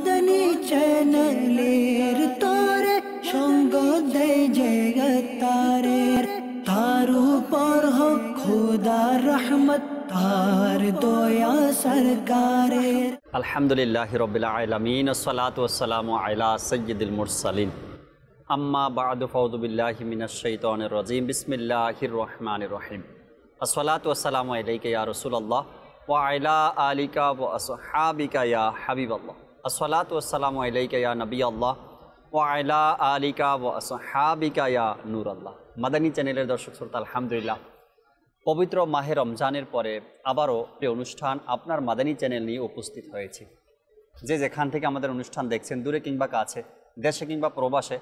মাদানী চ্যানেলের তোরে সঙ্গ দেয় জগতারের, তার উপর হোক খোদার রহমত, তার দয়া সরকারের। আলহামদুলিল্লাহি রাব্বিল আলামিন, আসসালাতু ওয়াসসালামু আলা সাইয়্যিদিল মুরসালিন, আম্মা বা'দু, ফাউযু বিল্লাহি মিনাশ শাইতানির রাজীম, বিসমিল্লাহির রহমানির রহিম। আসসালাতু ওয়াসসালামু আলাইকা ইয়া রাসূলুল্লাহ ওয়া আলা আলিকা ওয়া আসহাবিকা ইয়া হাবিবাল্লাহ। আসসালাতু ওয়াসসালামু আলাইকা ইয়া নবিয়াল্লাহ ওয়া আলা আলিকা ওয়া আসহাবিকা ইয়া নূরাল্লাহ। মাদানী চ্যানেলের দর্শক শ্রোতা, আলহামদুলিল্লাহ পবিত্র মাহে রমজানের পরে আবারও এই অনুষ্ঠান আপনার মাদানী চ্যানেল নিয়ে উপস্থিত হয়েছি। যে যেখান থেকে আমাদের অনুষ্ঠান দেখছেন, দূরে কিংবা কাছে, দেশে কিংবা প্রবাসে,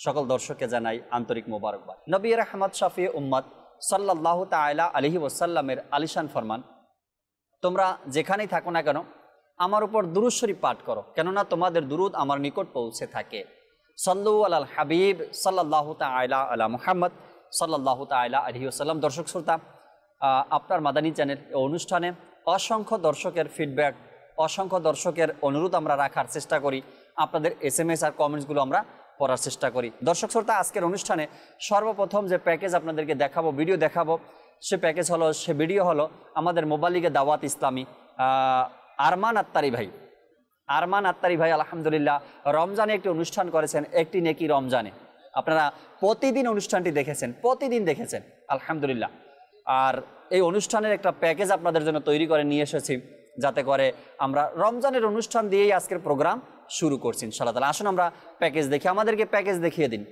সকল দর্শককে জানাই আন্তরিক মোবারকবাদ। নবী রাহমাত শাফি উম্মত সাল্লাল্লাহু তাআলা আলাইহি ওয়াসাল্লামের আলিশান ফরমান, তোমরা যেখানেই থাকো না কেন আমার উপর দুরূদ শরীফ পাঠ করো, কেননা তোমাদের দুরূদ আমার নিকট পৌঁছে থাকে। সাল্লু আলাল হাবিব সাল্লাল্লাহু তাআলা আলা মুহাম্মদ সাল্লাল্লাহু তাআলা আলাইহি ওয়াসাল্লাম। দর্শক শ্রোতা, আপনার মাদানী চ্যানেল অনুষ্ঠানে অসংখ্য দর্শকের ফিডব্যাক, অসংখ্য দর্শকের অনুরোধ আমরা রাখার চেষ্টা করি, আপনাদের SMS আর কমেন্টসগুলো আমরা পড়ার চেষ্টা করি। দর্শক শ্রোতা, আজকের অনুষ্ঠানে সর্বপ্রথম যে প্যাকেজ আপনাদেরকে দেখাবো, ভিডিও দেখাবো, সে প্যাকেজ হলো, সে ভিডিও হলো আমাদের মোবালিগে দাওয়াত ইসলামী আরমান আত্তারি ভাই। আরমান আত্তারি ভাই আলহামদুলিল্লাহ রমজানে একটি অনুষ্ঠান করেছেন, একটি নেকি রমজানে। আপনারা প্রতিদিন অনুষ্ঠানটি দেখেছেন, প্রতিদিন দেখেছেন আলহামদুলিল্লাহ। আর এই অনুষ্ঠানের একটা প্যাকেজ আপনাদের জন্য তৈরি করে নিয়ে এসেছি, যাতে করে আমরা রমজানের অনুষ্ঠান দিয়েই আজকের প্রোগ্রাম শুরু করছি ইনশাআল্লাহ তাআলা। আসুন আমরা প্যাকেজ দেখি, আমাদেরকে প্যাকেজ দেখিয়ে দিন।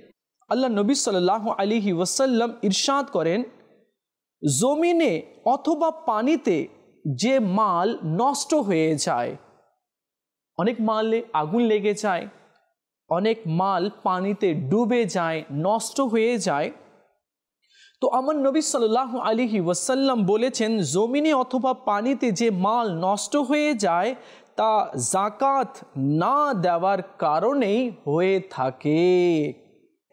আল্লাহ নবী সাল্লাল্লাহু আলাইহি ওয়াসাল্লাম ইরশাদ করেন, জমিনে অথবা পানিতে যে মাল নষ্ট হয়ে যায়, অনেক মালে আগুন লেগে যায়, অনেক মাল পানিতে ডুবে যায়, নষ্ট হয়ে যায়, তো আমার নবী সাল্লাল্লাহু আলাইহি ওয়াসাল্লাম বলেছেন, জমিনে অথবা পানিতে যে মাল নষ্ট হয়ে যায় তা যাকাত না দেওয়ার কারণেই হয়ে থাকে।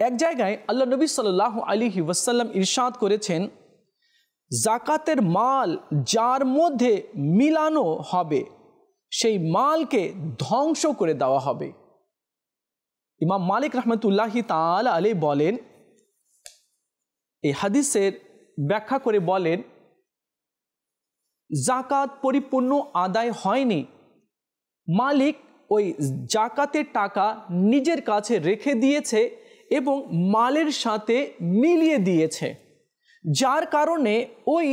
এক জায়গায় আল্লাহ নবী সাল্লাল্লাহু আলাইহি ওয়াসাল্লাম ইরশাদ করেছেন, যাকাতের মাল যার মধ্যে মিলানো হবে সেই মালকে ধ্বংস করে দেওয়া হবে। ইমাম মালিক রাহমাতুল্লাহি তাআলা আলাইহি বলেন, এই হাদিসের ব্যাখ্যা করে বলেন, যাকাত পরিপূর্ণ আদায় হয়নি, মালিক ওই যাকাতের টাকা নিজের কাছে রেখে দিয়েছে এবং মালের সাথে মিলিয়ে দিয়েছে, যার কারণে ওই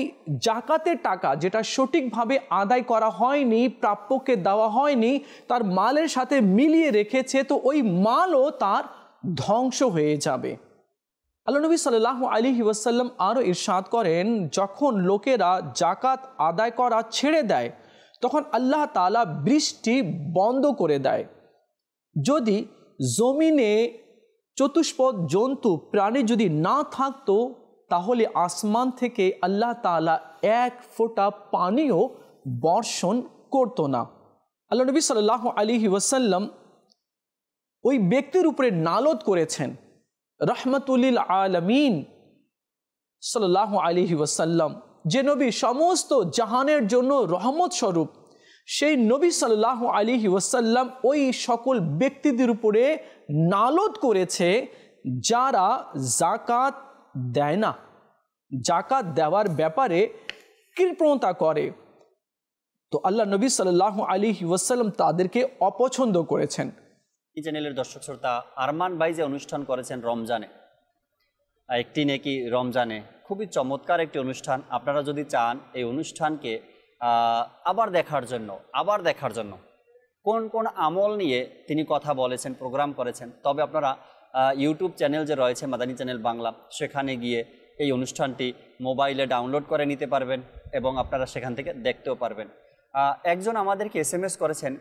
যাকাতের টাকা যেটা সঠিকভাবে আদায় করা হয়নি, প্রাপ্যকে দেওয়া হয়নি, তার মালের সাথে মিলিয়ে রেখেছে, তো ওই মালও তার ধ্বংস হয়ে যাবে। আল্লাহ নবী সাল্লাল্লাহু আলাইহি ওয়াসাল্লাম আরও ইরশাদ করেন, যখন লোকেরা যাকাত আদায় করা ছেড়ে দেয় তখন আল্লাহ তাআলা বৃষ্টি বন্ধ করে দেয়। যদি জমিনে চতুষ্পদ জন্তু প্রাণী যদি না থাকতো তাহলে আসমান থেকে আল্লাহ তাআলা এক ফোঁটা পানিও বর্ষণ করতো না। আল্লাহ নবী সাল্লাল্লাহু আলাইহি ওয়াসাল্লাম ওই ব্যক্তির উপরে নালত করেছেন, রহমাতুল্লিল আলামিন সাল্লাল্লাহু আলাইহি ওয়াসাল্লাম, যে নবী সমস্ত জাহানের জন্য রহমত স্বরূপ, সেই নবী সাল্লাল্লাহু আলাইহি ওয়াসাল্লাম ওই সকল ব্যক্তিদের উপরে নালত করেছে যারা যাকাত দেয় না, যাকাত দেওয়ার ব্যাপারে কৃপণতা করে। তো আল্লাহ নবী সাল্লাল্লাহু আলাইহি ওয়াসাল্লাম তাদেরকে অপছন্দ করেছেন। এই চ্যানেলের দর্শক শ্রোতা, আরমান ভাই যে অনুষ্ঠান করেছেন রমজানে, একটি নেকি রমজানে, খুবই চমৎকার একটি অনুষ্ঠান। আপনারা যদি চান এই অনুষ্ঠানকে আবার দেখার জন্য কোন কোন আমল নিয়ে তিনি কথা বলেছেন, প্রোগ্রাম করেছেন, তবে আপনারা ইউটিউব চ্যানেল যে রয়েছে মাদানী চ্যানেল বাংলা, সেখানে গিয়ে এই অনুষ্ঠানটি মোবাইলে ডাউনলোড করে নিতে পারবেন এবং আপনারা সেখান থেকে দেখতেও পারবেন। একজন আমাদেরকে SMS করেছেন,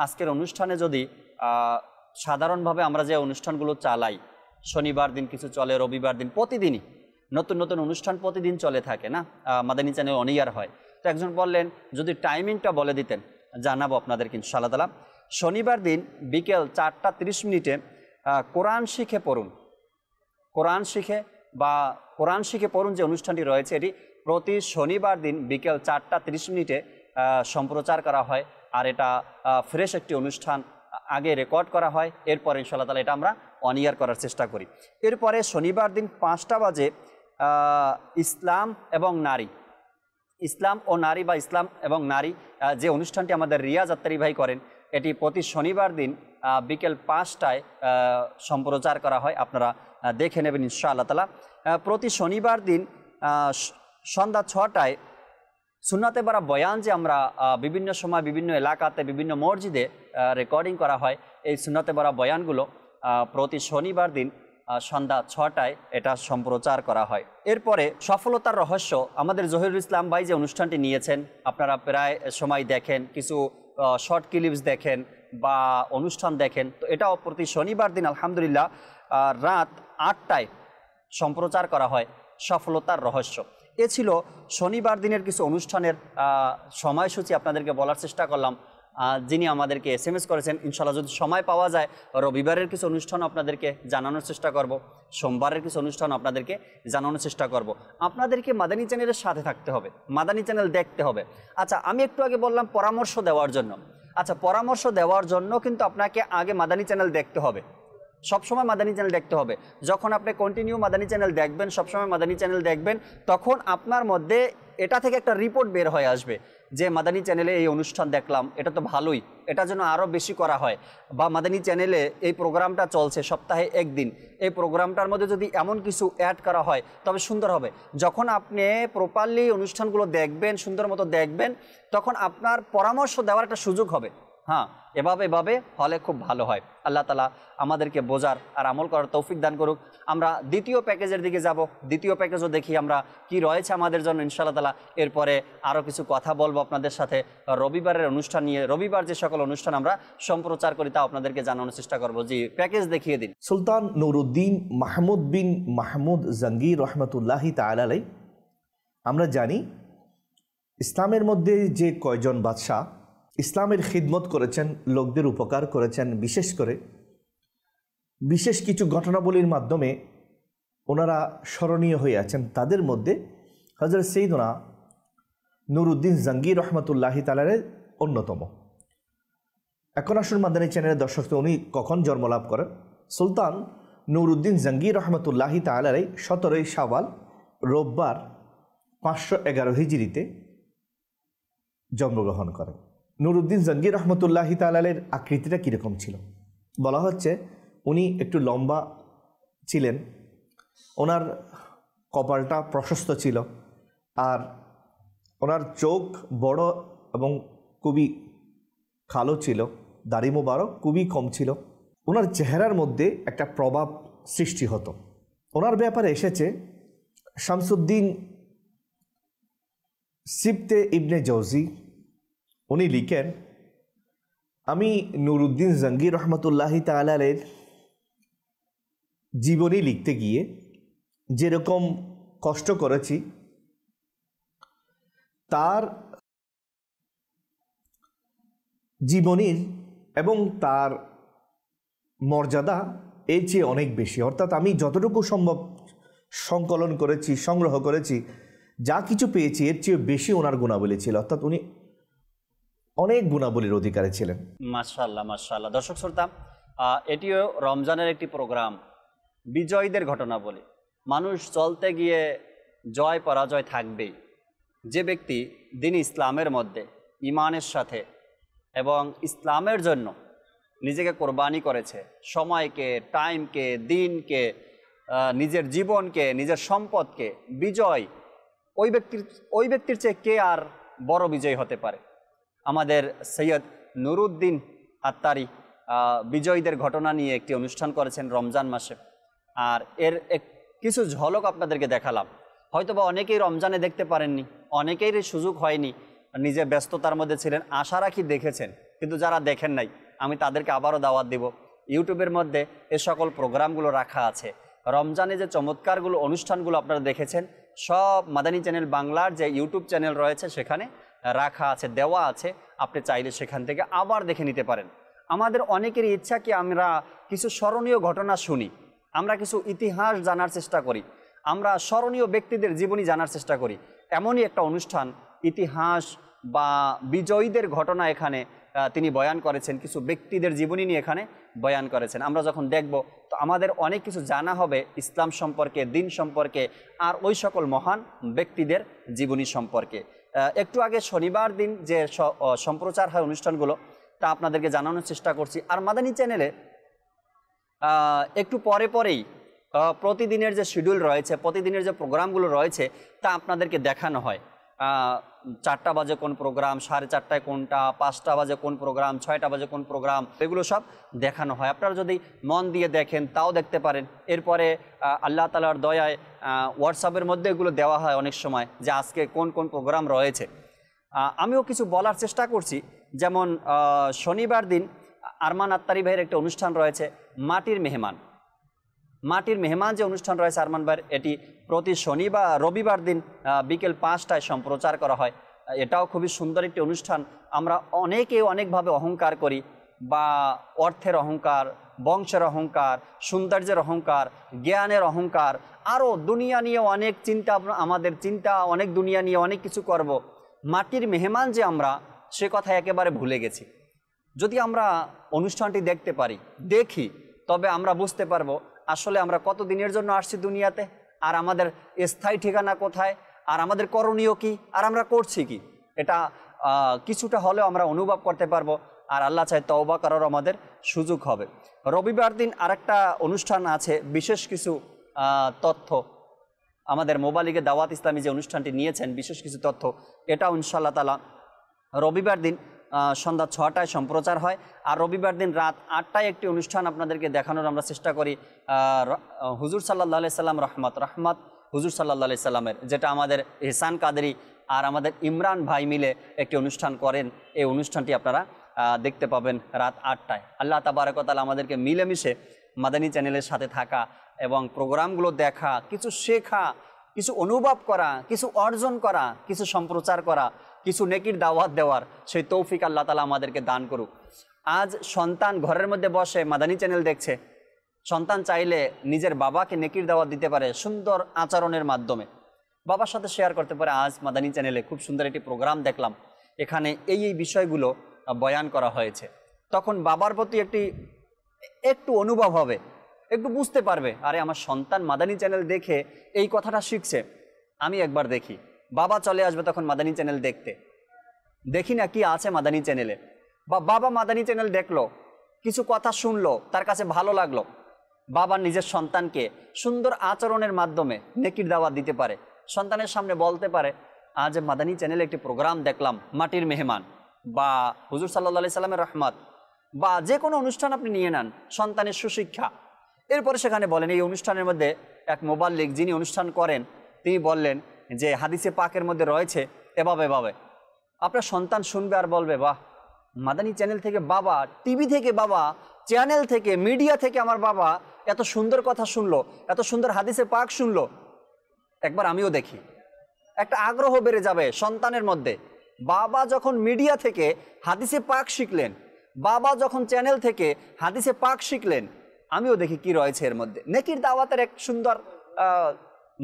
আজকের অনুষ্ঠানে যদি সাধারণভাবে আমরা যে অনুষ্ঠানগুলো চালাই, শনিবার দিন কিছু চলে, রবিবার দিন, প্রতিদিনই নতুন নতুন অনুষ্ঠান প্রতিদিন চলে থাকে না, মাদানী চ্যানেল অন ইয়ার হয়। তো একজন বললেন যদি টাইমিংটা বলে দিতেন, জানাবো আপনাদেরকে ইনশাআল্লাহ তাআলা। শনিবার দিন বিকেল 4টা 30 মিনিটে কোরআন শিখে পড়ুন, কোরআন শিখে পড়ুন যে অনুষ্ঠানটি রয়েছে, এটি প্রতি শনিবার দিন বিকেল 4টা 30 মিনিটে সম্প্রচার করা হয়। আর এটা ফ্রেশ একটি অনুষ্ঠান, আগে রেকর্ড করা হয়, এরপরে ইনশাআল্লাহ তাআলা এটা আমরা অন ইয়ার করার চেষ্টা করি। এরপরে শনিবার দিন 5টা বাজে ইসলাম এবং নারী, ইসলাম ও নারী বা ইসলাম এবং নারী যে অনুষ্ঠানটি আমাদের রিয়াজ আত্তারি ভাই করেন, এটি প্রতি শনিবার দিন বিকেল 5টায় সম্প্রচার করা হয়। আপনারা দেখে নেবেন ইনশাআল্লাহ তাআলা। প্রতি শনিবার দিন সন্ধ্যা 6টায় সুন্নাতে বারা বয়ান যে আমরা বিভিন্ন সময় বিভিন্ন এলাকাতে বিভিন্ন মসজিদে রেকর্ডিং করা হয়, এই সুন্নাতে বারা বয়ানগুলো প্রতি শনিবার দিন সন্ধ্যা 6টায় এটা সম্প্রচার করা হয়। এরপরে সফলতার রহস্য, আমাদের জহিরুল ইসলাম ভাই যে অনুষ্ঠানটি নিয়েছেন, আপনারা প্রায় সময় দেখেন, কিছু শর্ট ক্লিপস দেখেন বা অনুষ্ঠান দেখেন, তো এটাও প্রতি শনিবার দিন আলহামদুলিল্লাহ রাত 8টায় সম্প্রচার করা হয় সফলতার রহস্য। এ ছিল শনিবার দিনের কিছু অনুষ্ঠানের সময়সূচি, আপনাদেরকে বলার চেষ্টা করলাম। যিনি আমাদেরকে SMS করেছেন, ইনশাআল্লাহ যদি সময় পাওয়া যায় রবিবারের কিছু অনুষ্ঠান আপনাদেরকে জানানোর চেষ্টা করব, সোমবারের কিছু অনুষ্ঠান আপনাদেরকে জানানোর চেষ্টা করব। আপনাদেরকে মাদানী চ্যানেলের সাথে থাকতে হবে, মাদানী চ্যানেল দেখতে হবে। আচ্ছা, আমি একটু আগে বললাম পরামর্শ দেওয়ার জন্য। আচ্ছা, পরামর্শ দেওয়ার জন্য কিন্তু আপনাকে আগে মাদানী চ্যানেল দেখতে হবে, সবসময় মাদানী চ্যানেল দেখতে হবে। যখন আপনি কন্টিনিউ মাদানী চ্যানেল দেখবেন, সবসময় মাদানী চ্যানেল দেখবেন, তখন আপনার মধ্যে এটা থেকে একটা রিপোর্ট বের হয়ে আসবে যে মাদানী চ্যানেলে এই অনুষ্ঠান দেখলাম, এটা তো ভালোই, এটা যেন আরও বেশি করা হয়, বা মাদানী চ্যানেলে এই প্রোগ্রামটা চলছে সপ্তাহে একদিন, এই প্রোগ্রামটার মধ্যে যদি এমন কিছু অ্যাড করা হয় তবে সুন্দর হবে। যখন আপনি প্রপারলি অনুষ্ঠানগুলো দেখবেন, সুন্দর মতো দেখবেন, তখন আপনার পরামর্শ দেওয়ার একটা সুযোগ হবে। হ্যাঁ, এভাবে হলে খুব ভালো হয়। আল্লাহ তাআলা আমাদেরকে বোঝার আর আমল করার তৌফিক দান করুক। আমরা দ্বিতীয় প্যাকেজের দিকে যাব, দ্বিতীয় প্যাকেজও দেখি আমরা কি রয়েছে আমাদের জন্য ইনশাআল্লাহ তাআলা। এরপরে আরও কিছু কথা বলবো আপনাদের সাথে রবিবারের অনুষ্ঠান নিয়ে। রবিবার যে সকল অনুষ্ঠান আমরা সম্প্রচার করি তা আপনাদেরকে জানানোর চেষ্টা করব। জি, প্যাকেজ দেখিয়ে দিন। সুলতান নুরুদ্দিন মাহমুদ বিন মাহমুদ জাঙ্গির রহমতুল্লাহি তাআলা আলাইহি, আমরা জানি ইসলামের মধ্যে যে কয়জন বাদশাহ ইসলামের খিদমত করেছেন, লোকদের উপকার করেছেন, বিশেষ করে বিশেষ কিছু ঘটনাবলীর মাধ্যমে ওনারা স্মরণীয় হয়ে আছেন, তাদের মধ্যে হযরত সৈয়দনা নুরুদ্দিন জাঙ্গির রহমতুল্লাহি তাআলা অন্যতম। এখন আসুন মাদানী চ্যানেলের দর্শক, উনি কখন জন্মলাভ করেন? সুলতান নুরুদ্দিন জাঙ্গির রহমতুল্লাহি তাআলা 17ই শাওয়াল রোববার 511 হিজরিতে জন্মগ্রহণ করেন। নুরুদ্দিন জাঙ্গির রহমতুল্লাহি তাআলার আকৃতিটা কীরকম ছিল? বলা হচ্ছে উনি একটু লম্বা ছিলেন, ওনার কপালটা প্রশস্ত ছিল, আর ওনার চোখ বড় এবং খুবই কালো ছিল, দাড়ি মোবারক খুবই কম ছিল। ওনার চেহারার মধ্যে একটা প্রভাব সৃষ্টি হতো। ওনার ব্যাপারে এসেছে শামসুদ্দিন সিবতে ইবনে জৌজি, উনি লিখেন, আমি নুরুদ্দিন জাঙ্গির রহমতুল্লাহি তাআলার জীবনী লিখতে গিয়ে যেরকম কষ্ট করেছি, তার জীবনীর এবং তার মর্যাদা এর চেয়ে অনেক বেশি। অর্থাৎ আমি যতটুকু সম্ভব সংকলন করেছি, সংগ্রহ করেছি, যা কিছু পেয়েছি এর চেয়ে বেশি ওনার গুণাবলী ছিল। অর্থাৎ উনি অনেক গুণাবলীর অধিকারী ছিলেন। মাশাআল্লাহ, মাশাআল্লাহ। দর্শক শ্রোতা, এটিও রমজানের একটি প্রোগ্রাম, বিজয়ীদের ঘটনা বলি। মানুষ চলতে গিয়ে জয় পরাজয় থাকবেই। যে ব্যক্তি দিন ইসলামের মধ্যে ইমানের সাথে এবং ইসলামের জন্য নিজেকে কোরবানি করেছে, সময়কে, টাইমকে, দিনকে, নিজের জীবনকে, নিজের সম্পদকে, বিজয় ওই ব্যক্তির চেয়ে কে আর বড় বিজয়ী হতে পারে? আমাদের সৈয়দ নুরুদ্দিন আত্তারি বিজয়ীদের ঘটনা নিয়ে একটি অনুষ্ঠান করেছেন রমজান মাসে, আর এর কিছু ঝলক আপনাদেরকে দেখালাম। হয়তোবা অনেকেই রমজানে দেখতে পারেননি, অনেকেরই সুযোগ হয়নি, নিজে ব্যস্ততার মধ্যে ছিলেন। আশা রাখি দেখেছেন, কিন্তু যারা দেখেন নাই আমি তাদেরকে আবারও দাওয়াত দেব। ইউটিউবের মধ্যে এ সকল প্রোগ্রামগুলো রাখা আছে। রমজানে যে চমৎকারগুলো অনুষ্ঠানগুলো আপনারা দেখেছেন সব মাদানী চ্যানেল বাংলার যে ইউটিউব চ্যানেল রয়েছে সেখানে রাখা আছে, দেওয়া আছে। আপনি চাইলে সেখান থেকে আবার দেখে নিতে পারেন। আমাদের অনেকেরই ইচ্ছা কি আমরা কিছু স্মরণীয় ঘটনা শুনি, আমরা কিছু ইতিহাস জানার চেষ্টা করি, আমরা স্মরণীয় ব্যক্তিদের জীবনী জানার চেষ্টা করি। এমনই একটা অনুষ্ঠান, ইতিহাস বা বিজয়ীদের ঘটনা এখানে তিনি বয়ান করেছেন, কিছু ব্যক্তিদের জীবনী নিয়ে এখানে বয়ান করেছেন। আমরা যখন দেখব তো আমাদের অনেক কিছু জানা হবে ইসলাম সম্পর্কে, দিন সম্পর্কে, আর ওই সকল মহান ব্যক্তিদের জীবনী সম্পর্কে। একটু আগে শনিবার দিন যে সম্প্রচার হয় অনুষ্ঠানগুলো তা আপনাদেরকে জানানোর চেষ্টা করছি। আর মাদানী চ্যানেলে একটু পরেই প্রতিদিনের যে শিডিউল রয়েছে, প্রতিদিনের যে প্রোগ্রামগুলো রয়েছে তা আপনাদেরকে দেখানো হয়। 4টা বাজে কোন প্রোগ্রাম, 4:30টায় কোনটা, 5টা বাজে কোন প্রোগ্রাম, 6টা বাজে কোন প্রোগ্রাম, এগুলো সব দেখানো হয়। আপনারা যদি মন দিয়ে দেখেন তাও দেখতে পারেন। এরপরে আল্লাহ তাআলার দয়ায় হোয়াটসঅ্যাপের মধ্যে এগুলো দেওয়া হয় অনেক সময় যে আজকে কোন কোন প্রোগ্রাম রয়েছে। আমিও কিছু বলার চেষ্টা করছি। যেমন শনিবার দিন আরমান আত্তারি ভাইয়ের একটা অনুষ্ঠান রয়েছে, মাটির মেহমান। মাটির মেহমান যে অনুষ্ঠান রয়েছে আরমান ভাইয়ের, এটি প্রতি শনি বা রবিবার দিন বিকেল 5টায় সম্প্রচার করা হয়। এটাও খুবই সুন্দর একটি অনুষ্ঠান। আমরা অনেকে অনেকভাবে অহংকার করি, বা অর্থের অহংকার, বংশের অহংকার, সৌন্দর্যের অহংকার, জ্ঞানের অহংকার, আরও দুনিয়া নিয়ে অনেক চিন্তা, আমাদের চিন্তা অনেক, দুনিয়া নিয়ে অনেক কিছু করব। মাটির মেহমান যে আমরা, সে কথা একেবারে ভুলে গেছি। যদি আমরা অনুষ্ঠানটি দেখতে পারি, দেখি, তবে আমরা বুঝতে পারবো আসলে আমরা কত দিনের জন্য আসছি দুনিয়াতে, আর আমাদের স্থায়ী ঠিকানা কোথায়, আর আমাদের করণীয় কি, আর আমরা করছি কি। এটা কিছুটা হলেও আমরা অনুভব করতে পারবো। আর আল্লাহ চাই তওবা করার আমাদের সুযোগ হবে। রবিবার দিন আরেকটা অনুষ্ঠান আছে, বিশেষ কিছু তথ্য, আমাদের মোবাইলে দাওয়াত ইসলামী যে অনুষ্ঠানটি নিয়েছেন, বিশেষ কিছু তথ্য, এটাও ইনশাআল্লাহ তাআলা রবিবার দিন সন্ধ্যা 6টায় সম্প্রচার হয়। আর রবিবার দিন রাত 8টায় একটি অনুষ্ঠান আপনাদেরকে দেখানোর আমরা চেষ্টা করি, হুজুর সাল্লাল্লাহু আলাইহি সাল্লাম রহমত হুজুর সাল্লাল্লাহু আলাইহি সাল্লামের, যেটা আমাদের ইহসান কাদেরী আর আমাদের ইমরান ভাই মিলে একটি অনুষ্ঠান করেন। এই অনুষ্ঠানটি আপনারা দেখতে পাবেন রাত 8টায়। আল্লাহ তাবারক ওয়া তাআলা আমাদেরকে মিলেমিশে মাদানী চ্যানেলের সাথে থাকা এবং প্রোগ্রামগুলো দেখা, কিছু শেখা, কিছু অনুভব করা, কিছু অর্জন করা, কিছু সম্প্রচার করা, কিছু নেকির দাওয়াত দেওয়ার সেই তৌফিক আল্লাহ তাআলা আমাদেরকে দান করুক। আজ সন্তান ঘরের মধ্যে বসে মাদানী চ্যানেল দেখছে। সন্তান চাইলে নিজের বাবাকে নেকির দাওয়াত দিতে পারে সুন্দর আচরণের মাধ্যমে, বাবার সাথে শেয়ার করতে পারে। আজ মাদানী চ্যানেলে খুব সুন্দর একটি প্রোগ্রাম দেখলাম, এখানে এই বিষয়গুলো বয়ান করা হয়েছে। তখন বাবার প্রতি একটু অনুভব হবে, একটু বুঝতে পারবে, আরে আমার সন্তান মাদানী চ্যানেল দেখে এই কথাটা শিখছে, আমি একবার দেখি। বাবা চলে আসবে তখন মাদানী চ্যানেল দেখতে, দেখি না কি আছে মাদানী চ্যানেলে। বা বাবা মাদানী চ্যানেল দেখলো, কিছু কথা শুনলো, তার কাছে ভালো লাগলো, বাবা নিজের সন্তানকে সুন্দর আচরণের মাধ্যমে নেকির দাওয়াত দিতে পারে, সন্তানের সামনে বলতে পারে আজ মাদানী চ্যানেলে একটি প্রোগ্রাম দেখলাম, মাটির মেহমান বা হুজুর সাল্লাল্লাহু আলাইহি সাল্লামের রহমত, বা যে কোনো অনুষ্ঠান আপনি নিয়ে নেন, সন্তানের সুশিক্ষা। এরপরে সেখানে বলেন, এই অনুষ্ঠানের মধ্যে এক মুবাল্লিগ যিনি অনুষ্ঠান করেন, তিনি বললেন যে হাদিসে পাকের মধ্যে রয়েছে এভাবে। আপনার সন্তান শুনবে আর বলবে, বাহ, মাদানী চ্যানেল থেকে বাবা, টিভি থেকে বাবা, চ্যানেল থেকে, মিডিয়া থেকে আমার বাবা এত সুন্দর কথা শুনলো, এত সুন্দর হাদিসে পাক শুনলো, একবার আমিও দেখি। একটা আগ্রহ বেড়ে যাবে সন্তানের মধ্যে। বাবা যখন মিডিয়া থেকে হাদিসে পাক শিখলেন, বাবা যখন চ্যানেল থেকে হাদিসে পাক শিখলেন, আমিও দেখি কি রয়েছে এর মধ্যে। নেকির দাওয়াতের এক সুন্দর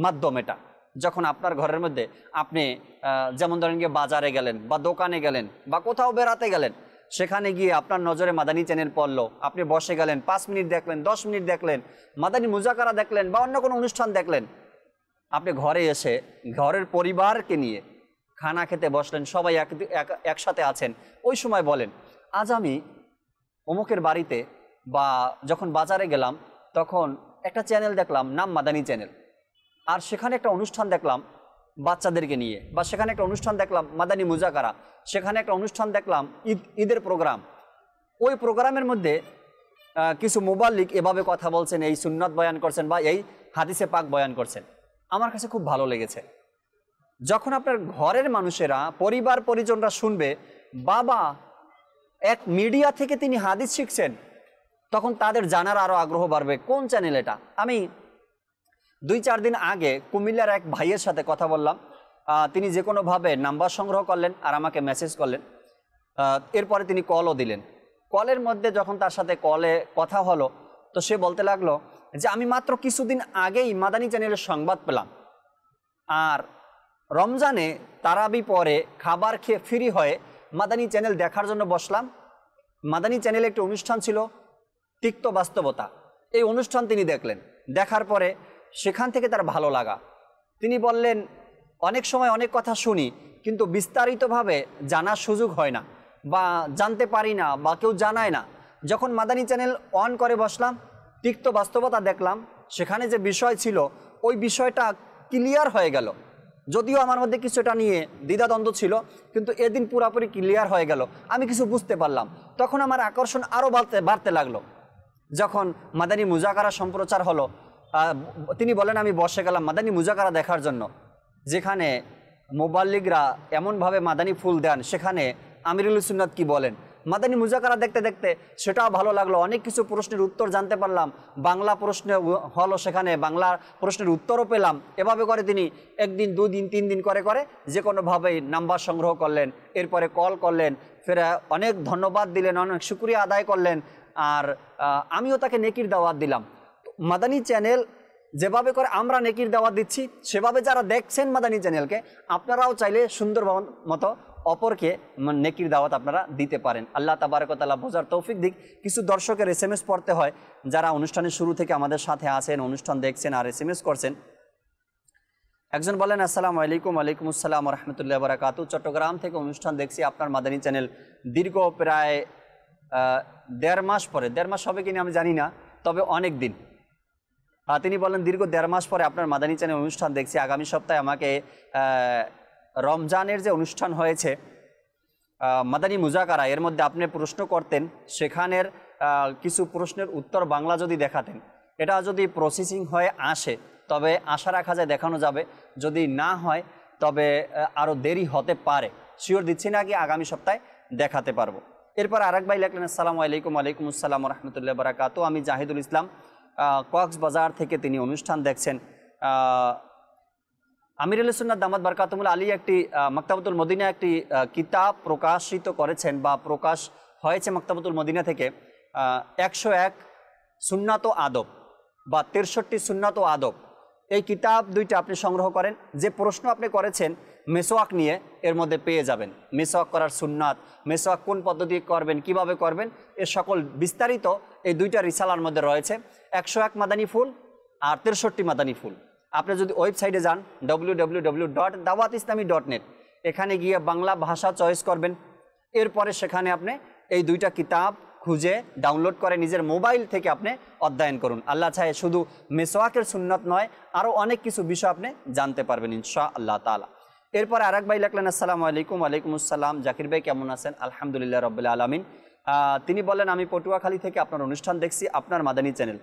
মাধ্যম এটা। যখন আপনার ঘরের মধ্যে আপনি যেমন ধরেন গিয়ে বাজারে গেলেন বা দোকানে গেলেন বা কোথাও বেড়াতে গেলেন, সেখানে গিয়ে আপনার নজরে মাদানী চ্যানেল পড়লো, আপনি বসে গেলেন, 5 মিনিট দেখলেন, 10 মিনিট দেখলেন, মাদানী মুজাকারা দেখলেন বা অন্য কোনো অনুষ্ঠান দেখলেন, আপনি ঘরে এসে ঘরের পরিবারকে নিয়ে খানা খেতে বসলেন, সবাই একসাথে আছেন, ওই সময় বলেন আজ আমি অমুকের বাড়িতে বা যখন বাজারে গেলাম তখন একটা চ্যানেল দেখলাম, নাম মাদানী চ্যানেল, আর সেখানে একটা অনুষ্ঠান দেখলাম বাচ্চাদেরকে নিয়ে, বা সেখানে একটা অনুষ্ঠান দেখলাম মাদানী মুজাকারা, সেখানে একটা অনুষ্ঠান দেখলাম ঈদের প্রোগ্রাম। ওই প্রোগ্রামের মধ্যে কিছু মুবাল্লিগ এভাবে কথা বলছেন, এই সুন্নাত বয়ান করছেন বা এই হাদিসে পাক বয়ান করছেন, আমার কাছে খুব ভালো লেগেছে। যখন আপনার ঘরের মানুষেরা, পরিবার পরিজনরা শুনবে বাবা এক মিডিয়া থেকে তিনি হাদিস শিখছেন, তখন তাদের জানার আরও আগ্রহ বাড়বে কোন চ্যানেল এটা। আমি 2-4 দিন আগে কুমিল্লার এক ভাইয়ের সাথে কথা বললাম, তিনি যে কোনোভাবে নাম্বার সংগ্রহ করলেন আর আমাকে মেসেজ করলেন, এরপরে তিনি কলও দিলেন। কলের মধ্যে যখন তার সাথে কলে কথা হলো, তো সে বলতে লাগলো যে আমি মাত্র কিছুদিন আগেই মাদানী চ্যানেলের সংবাদ পেলাম, আর রমজানে তারাবি পরে খাবার খেয়ে ফ্রি হয়ে মাদানী চ্যানেল দেখার জন্য বসলাম, মাদানী চ্যানেলে একটি অনুষ্ঠান ছিল তিক্ত বাস্তবতা। এই অনুষ্ঠান তিনি দেখলেন, দেখার পরে সেখান থেকে তার ভালো লাগা। তিনি বললেন, অনেক সময় অনেক কথা শুনি কিন্তু বিস্তারিতভাবে জানার সুযোগ হয় না বা জানতে পারি না বা কেউ জানায় না। যখন মাদানী চ্যানেল অন করে বসলাম, তিক্ত বাস্তবতা দেখলাম, সেখানে যে বিষয় ছিল ওই বিষয়টা ক্লিয়ার হয়ে গেল। যদিও আমার মধ্যে কিছুটা নিয়ে দ্বিধাদ্বন্দ্ব ছিল, কিন্তু এদিন পুরোপুরি ক্লিয়ার হয়ে গেল, আমি কিছু বুঝতে পারলাম। তখন আমার আকর্ষণ আরও বাড়তে লাগলো। যখন মাদানী মুজাকারা সম্প্রচার হলো, তিনি বলেন আমি বসে গেলাম মাদানী মুজাকারা দেখার জন্য, যেখানে মোবাল্লিগরা এমনভাবে মাদানী ফুল দেন, সেখানে আমিরুল সুন্নাত কি বলেন। মাদানী মুজাকারা দেখতে দেখতে সেটাও ভালো লাগলো, অনেক কিছু প্রশ্নের উত্তর জানতে পারলাম। বাংলা প্রশ্ন হলো, সেখানে বাংলা প্রশ্নের উত্তরও পেলাম। এভাবে করে তিনি একদিন, দুদিন, 3 দিন করে করে যে কোনোভাবেই নাম্বার সংগ্রহ করলেন, এরপরে কল করলেন, ফের অনেক ধন্যবাদ দিলেন, অনেক শুকরিয়া আদায় করলেন, আর আমিও তাকে নেকির দাওয়াত দিলাম। মাদানী চ্যানেল যেভাবে করে আমরা নেকির দাওয়াত দিচ্ছি, সেভাবে যারা দেখছেন মাদানী চ্যানেলকে, আপনারাও চাইলে সুন্দর মতো অপরকে নেকির দাওয়াত আপনারা দিতে পারেন। আল্লাহ তাবারক ওয়া তাআলা বোঝার তৌফিক দিক। কিছু দর্শকের SMS পড়তে হয়, যারা অনুষ্ঠানের শুরু থেকে আমাদের সাথে আছেন, অনুষ্ঠান দেখছেন আর SMS করছেন। একজন বলেন, আসসালামু আলাইকুম। ওয়ালাইকুম আসসালাম ওয়া রাহমাতুল্লাহি ওয়া বারাকাতুহু। চট্টগ্রাম থেকে অনুষ্ঠান দেখছি আপনার মাদানী চ্যানেল। দীর্ঘ প্রায় 1.5 মাস পরে, 1.5 মাস হবে কিনা আমি জানি না, তবে অনেক দিন। তিনি বলেন, দীর্ঘ 1.5 মাস পরে আপনার মাদানী চ্যানেল অনুষ্ঠান দেখছি। আগামী সপ্তাহে আমাকে রমজানের যে অনুষ্ঠান হয়েছে মাদানী মুজাকারা, এর মধ্যে আপনি প্রশ্ন করতেন, সেখানের কিছু প্রশ্নের উত্তর বাংলা যদি দেখাতেন, এটা যদি প্রসেসিং হয়ে আসে তবে আশা রাখা যায় দেখানো যাবে, যদি না হয় তবে আরও দেরি হতে পারে। শিওর দিচ্ছি না কি আগামী সপ্তাহে দেখাতে পারবো। এরপর আরেক ভাই লিখলেন, আসসালামু আলাইকুম। ওয়ালাইকুম আসসালাম ওয়া রাহমাতুল্লাহি ওয়া বারাকাতুহু। আমি জাহিদুল ইসলাম, কক্সবাজার থেকে তিনি অনুষ্ঠান দেখছেন। আমিরুল সুন্নাত দামাত বারকাতুহুল আলী একটি মাকতাবাতুল মদিনা একটি কিতাব প্রকাশিত করেছেন বা প্রকাশ হয়েছে মাকতাবাতুল মদিনা থেকে। 101 সুন্নাত ও আদব বা 63 সুন্নাত ও আদব, এই কিতাব দুইটা আপনি সংগ্রহ করেন। যে প্রশ্ন আপনি করেছেন মেসওয়াক নিয়ে, এর মধ্যে পেয়ে যাবেন মেসওয়াক করার সুন্নাত, মেসওয়াক কোন পদ্ধতি করবেন, কিভাবে করবেন, এর সকল বিস্তারিত এই দুইটা রিসালার মধ্যে রয়েছে। 101 মাদানী ফুল আর 63 মাদানী ফুল। আপনি যদি ওয়েবসাইটে যান www.dawatislami.net, এখানে গিয়ে বাংলা ভাষা চয়েস করবেন। এরপরে সেখানে আপনি এই দুইটা কিতাব খুঁজে ডাউনলোড করে নিজের মোবাইল থেকে আপনি অধ্যয়ন করুন। আল্লাহ চাহে শুধু মেসওয়াকের সুন্নাত নয়, আরও অনেক কিছু বিষয় আপনি জানতে পারবেন ইনশাআল্লাহ তাআলা। এরপরে আরেক ভাই লিখলেন, আসসালামু আলাইকুম। ওয়ালাইকুম আসসালাম। জাকির ভাই কেমন আছেন? আলহামদুলিল্লাহ রাব্বিল আলামিন। তিনি বলেন, আমি পটুয়াখালী থেকে আপনার অনুষ্ঠান দেখছি, আপনার মাদানী চ্যানেল।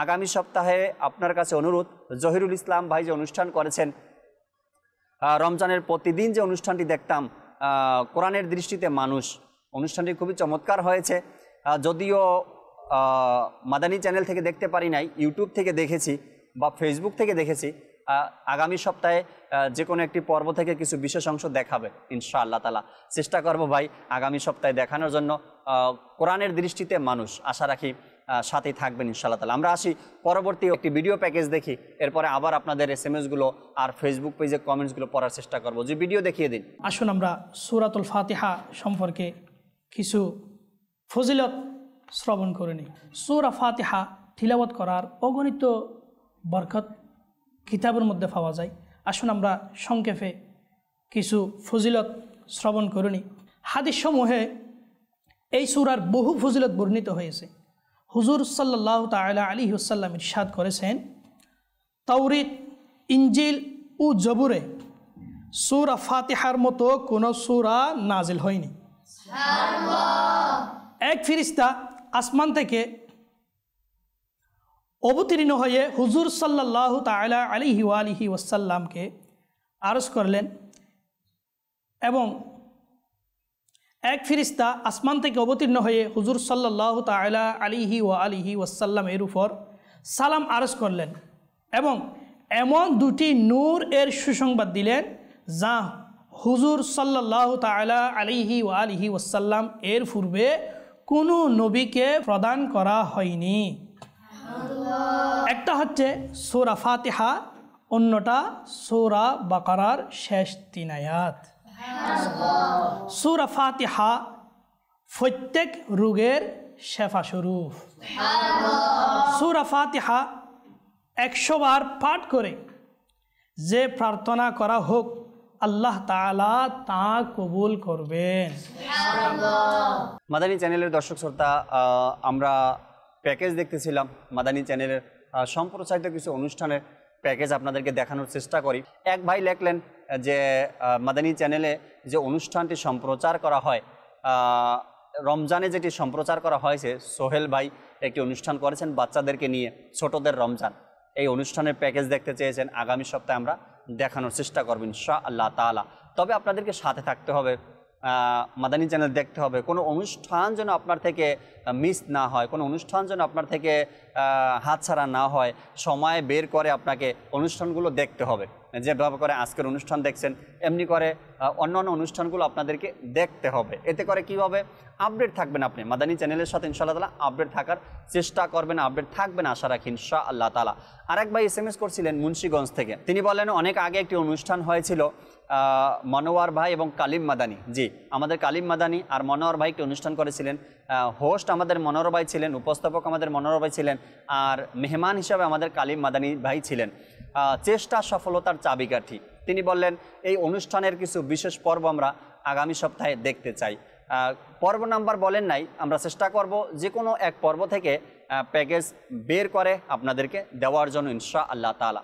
আগামী সপ্তাহে আপনার কাছে অনুরোধ, জহিরুল ইসলাম ভাই যে অনুষ্ঠান করেছেন রমজানের প্রতিদিন, যে অনুষ্ঠানটি দেখতাম কোরআনের দৃষ্টিতে মানুষ, অনুষ্ঠানটি খুবই চমৎকার হয়েছে। যদিও মাদানী চ্যানেল থেকে দেখতে পারি নাই, ইউটিউব থেকে দেখেছি বা ফেসবুক থেকে দেখেছি। আগামী সপ্তাহে যে কোনো একটি পর্ব থেকে কিছু বিশেষ অংশ দেখাবে ইনশাআল্লাহ তাআলা। চেষ্টা করব ভাই আগামী সপ্তাহে দেখানোর জন্য। কোরআনের দৃষ্টিতে মানুষ, আশা রাখি সাথেই থাকবেন ইনশাআল্লাহ তাআলা। আমরা আসি পরবর্তী একটি ভিডিও প্যাকেজ দেখি, এরপরে আবার আপনাদের SMS-গুলো আর ফেসবুক পেজে কমেন্টসগুলো পড়ার চেষ্টা করব। যে ভিডিও দেখিয়ে দিন। আসুন আমরা সূরাতুল ফাতিহা সম্পর্কে কিছু ফজিলত শ্রবণ করে নিই। সূরা ফাতিহা তিলাওয়াত করার অগণিত বরকত কিতাবের মধ্যে পাওয়া যায়। আসুন আমরা সংক্ষেপে কিছু ফজিলত শ্রবণ করে নিই। হাদিসসমূহে এই সূরার বহু ফজিলত বর্ণিত হয়েছে। হুজুর সাল্লাল্লাহু তাআলা আলাইহি ওয়াসাল্লাম ইরশাদ করেছেন, তাওরীত, ইনজিল ও জবুরে সূরা ফাতিহার মতো কোনো সূরা নাজিল হয়নি। এক ফেরেশতা আসমান থেকে অবতীর্ণ হয়ে হুজুর সাল্লাল্লাহু তাআলা আলাইহি ওয়া আলিহি ওয়াসাল্লামকে আরজ করলেন এবং এক ফেরেশতা আসমান থেকে অবতীর্ণ হয়ে হুজুর সাল্লাল্লাহু তাআলা আলাইহি ওয়া আলিহি ওয়াসাল্লামের উপর সালাম আরজ করলেন এবং এমন দুটি নূর এর সুসংবাদ দিলেন যা হুজুর সাল্লাল্লাহু তাআলা আলাইহি ওয়া আলিহি ওয়াসাল্লাম এর পূর্বে কোনো নবীকে প্রদান করা হয়নি। একটা হচ্ছে সূরা ফাতিহা, অন্যটা সূরা বাকারার শেষ 3 আয়াত। সূরা ফাতিহা প্রত্যেক রোগের শেফা স্বরূপ। সূরা ফাতিহা 100 বার পাঠ করে যে প্রার্থনা করা হোক আল্লাহ তাআলা তা কবুল করবেন। মাদানী চ্যানেলের দর্শক শ্রোতা, আমরা প্যাকেজ দেখতেছিলাম মাদানী চ্যানেলের সম্প্রচারিত কিছু অনুষ্ঠানের প্যাকেজ আপনাদেরকে দেখানোর চেষ্টা করি। এক ভাই লেখলেন যে মাদানী চ্যানেলে যে অনুষ্ঠানটি সম্প্রচার করা হয়, রমজানে যেটি সম্প্রচার করা হয়েছে, সোহেল ভাই একটি অনুষ্ঠান করেছেন বাচ্চাদেরকে নিয়ে, ছোটদের রমজান। এই অনুষ্ঠানের প্যাকেজ দেখতে চেয়েছেন, আগামী সপ্তাহে আমরা দেখানোর চেষ্টা করব ইনশাআল্লাহ তাআলা। তবে আপনাদেরকে সাথে থাকতে হবে, মাদানী চ্যানেল দেখতে হবে, কোনো অনুষ্ঠান যেন আপনার থেকে মিস না হয়, কোনো অনুষ্ঠান যেন আপনার থেকে হাতছাড়া না হয়। সময় বের করে আপনাকে অনুষ্ঠানগুলো দেখতে হবে। যেভাবে করে আজকের অনুষ্ঠান দেখছেন, এমনি করে অন্যান্য অনুষ্ঠানগুলো আপনাদেরকে দেখতে হবে। এতে করে কী হবে, আপডেট থাকবেন আপনি মাদানী চ্যানেলের সাথে ইনশাআল্লাহ তাআলা আপডেট থাকার চেষ্টা করবেন, আপডেট থাকবেন আশা রাখি ইনশাআল্লাহ তাআলা। আরেক ভাই SMS করছিলেন মুন্সিগঞ্জ থেকে, তিনি বলেন অনেক আগে একটি অনুষ্ঠান হয়েছিল মনোয়ার ভাই এবং কালিম মাদানী। জি, আমাদের কালিম মাদানী আর মনোয়ার ভাই একটি অনুষ্ঠান করেছিলেন। হোস্ট আমাদের মনোয়ার ভাই ছিলেন, উপস্থাপক আমাদের মনোয়ার ভাই ছিলেন, আর মেহমান হিসাবে আমাদের কালিম মাদানী ভাই ছিলেন। চেষ্টা সফলতার চাবিকাঠি। তিনি বললেন এই অনুষ্ঠানের কিছু বিশেষ পর্ব আমরা আগামী সপ্তাহে দেখতে চাই। পর্ব নাম্বার বলেন নাই, আমরা চেষ্টা করব যে কোনো এক পর্ব থেকে প্যাকেজ বের করে আপনাদেরকে দেওয়ার জন্য ইনশাআল্লাহ তাআলা।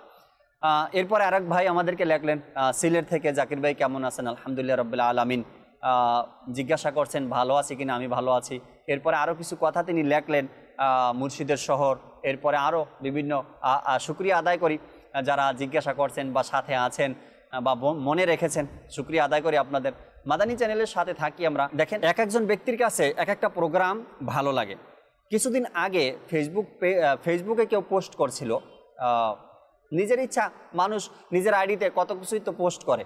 এরপরে আরেক ভাই আমাদেরকে লেখলেন সিলেট থেকে, জাকির ভাই কেমন আছেন? আলহামদুলিল্লাহ রাব্বিল আলামিন। জিজ্ঞাসা করছেন ভালো আছি কিনা, আমি ভালো আছি। এরপরে আরও কিছু কথা তিনি লেখলেন, মুর্শিদের শহর। এরপরে আরও বিভিন্ন শুকরিয়া আদায় করি যারা জিজ্ঞাসা করছেন বা সাথে আছেন বা মনে রেখেছেন, শুকরিয়া আদায় করি আপনাদের। মাদানী চ্যানেলের সাথে থাকি আমরা। দেখেন, এক একজন ব্যক্তির কাছে এক একটা প্রোগ্রাম ভালো লাগে। কিছুদিন আগে ফেসবুকে কেউ পোস্ট করছিল, নিজের ইচ্ছা মানুষ নিজের আইডিতে কত কিছুই তো পোস্ট করে।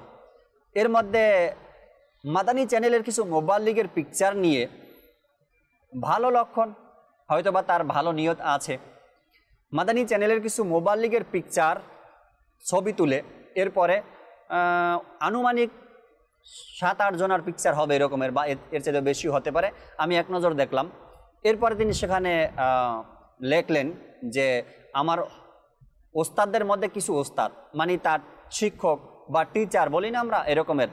এর মধ্যে মাদানী চ্যানেলের কিছু মোবাল্লিগের পিকচার নিয়ে, ভালো লক্ষণ, হয়তোবা তার ভালো নিয়ত আছে। মাদানী চ্যানেলের কিছু মোবাল্লিগের পিকচার ছবি তুলে এরপরে আনুমানিক 7-8 জনের পিকচার হবে এরকমের, বা এর চেয়ে বেশি হতে পারে, আমি এক নজর দেখলাম। এরপরে তিনি সেখানে লেখলেন যে আমার ওস্তাদদের মধ্যে কিছু ওস্তাদ, মানে তার শিক্ষক বা টিচার বলি না আমরা এরকমের,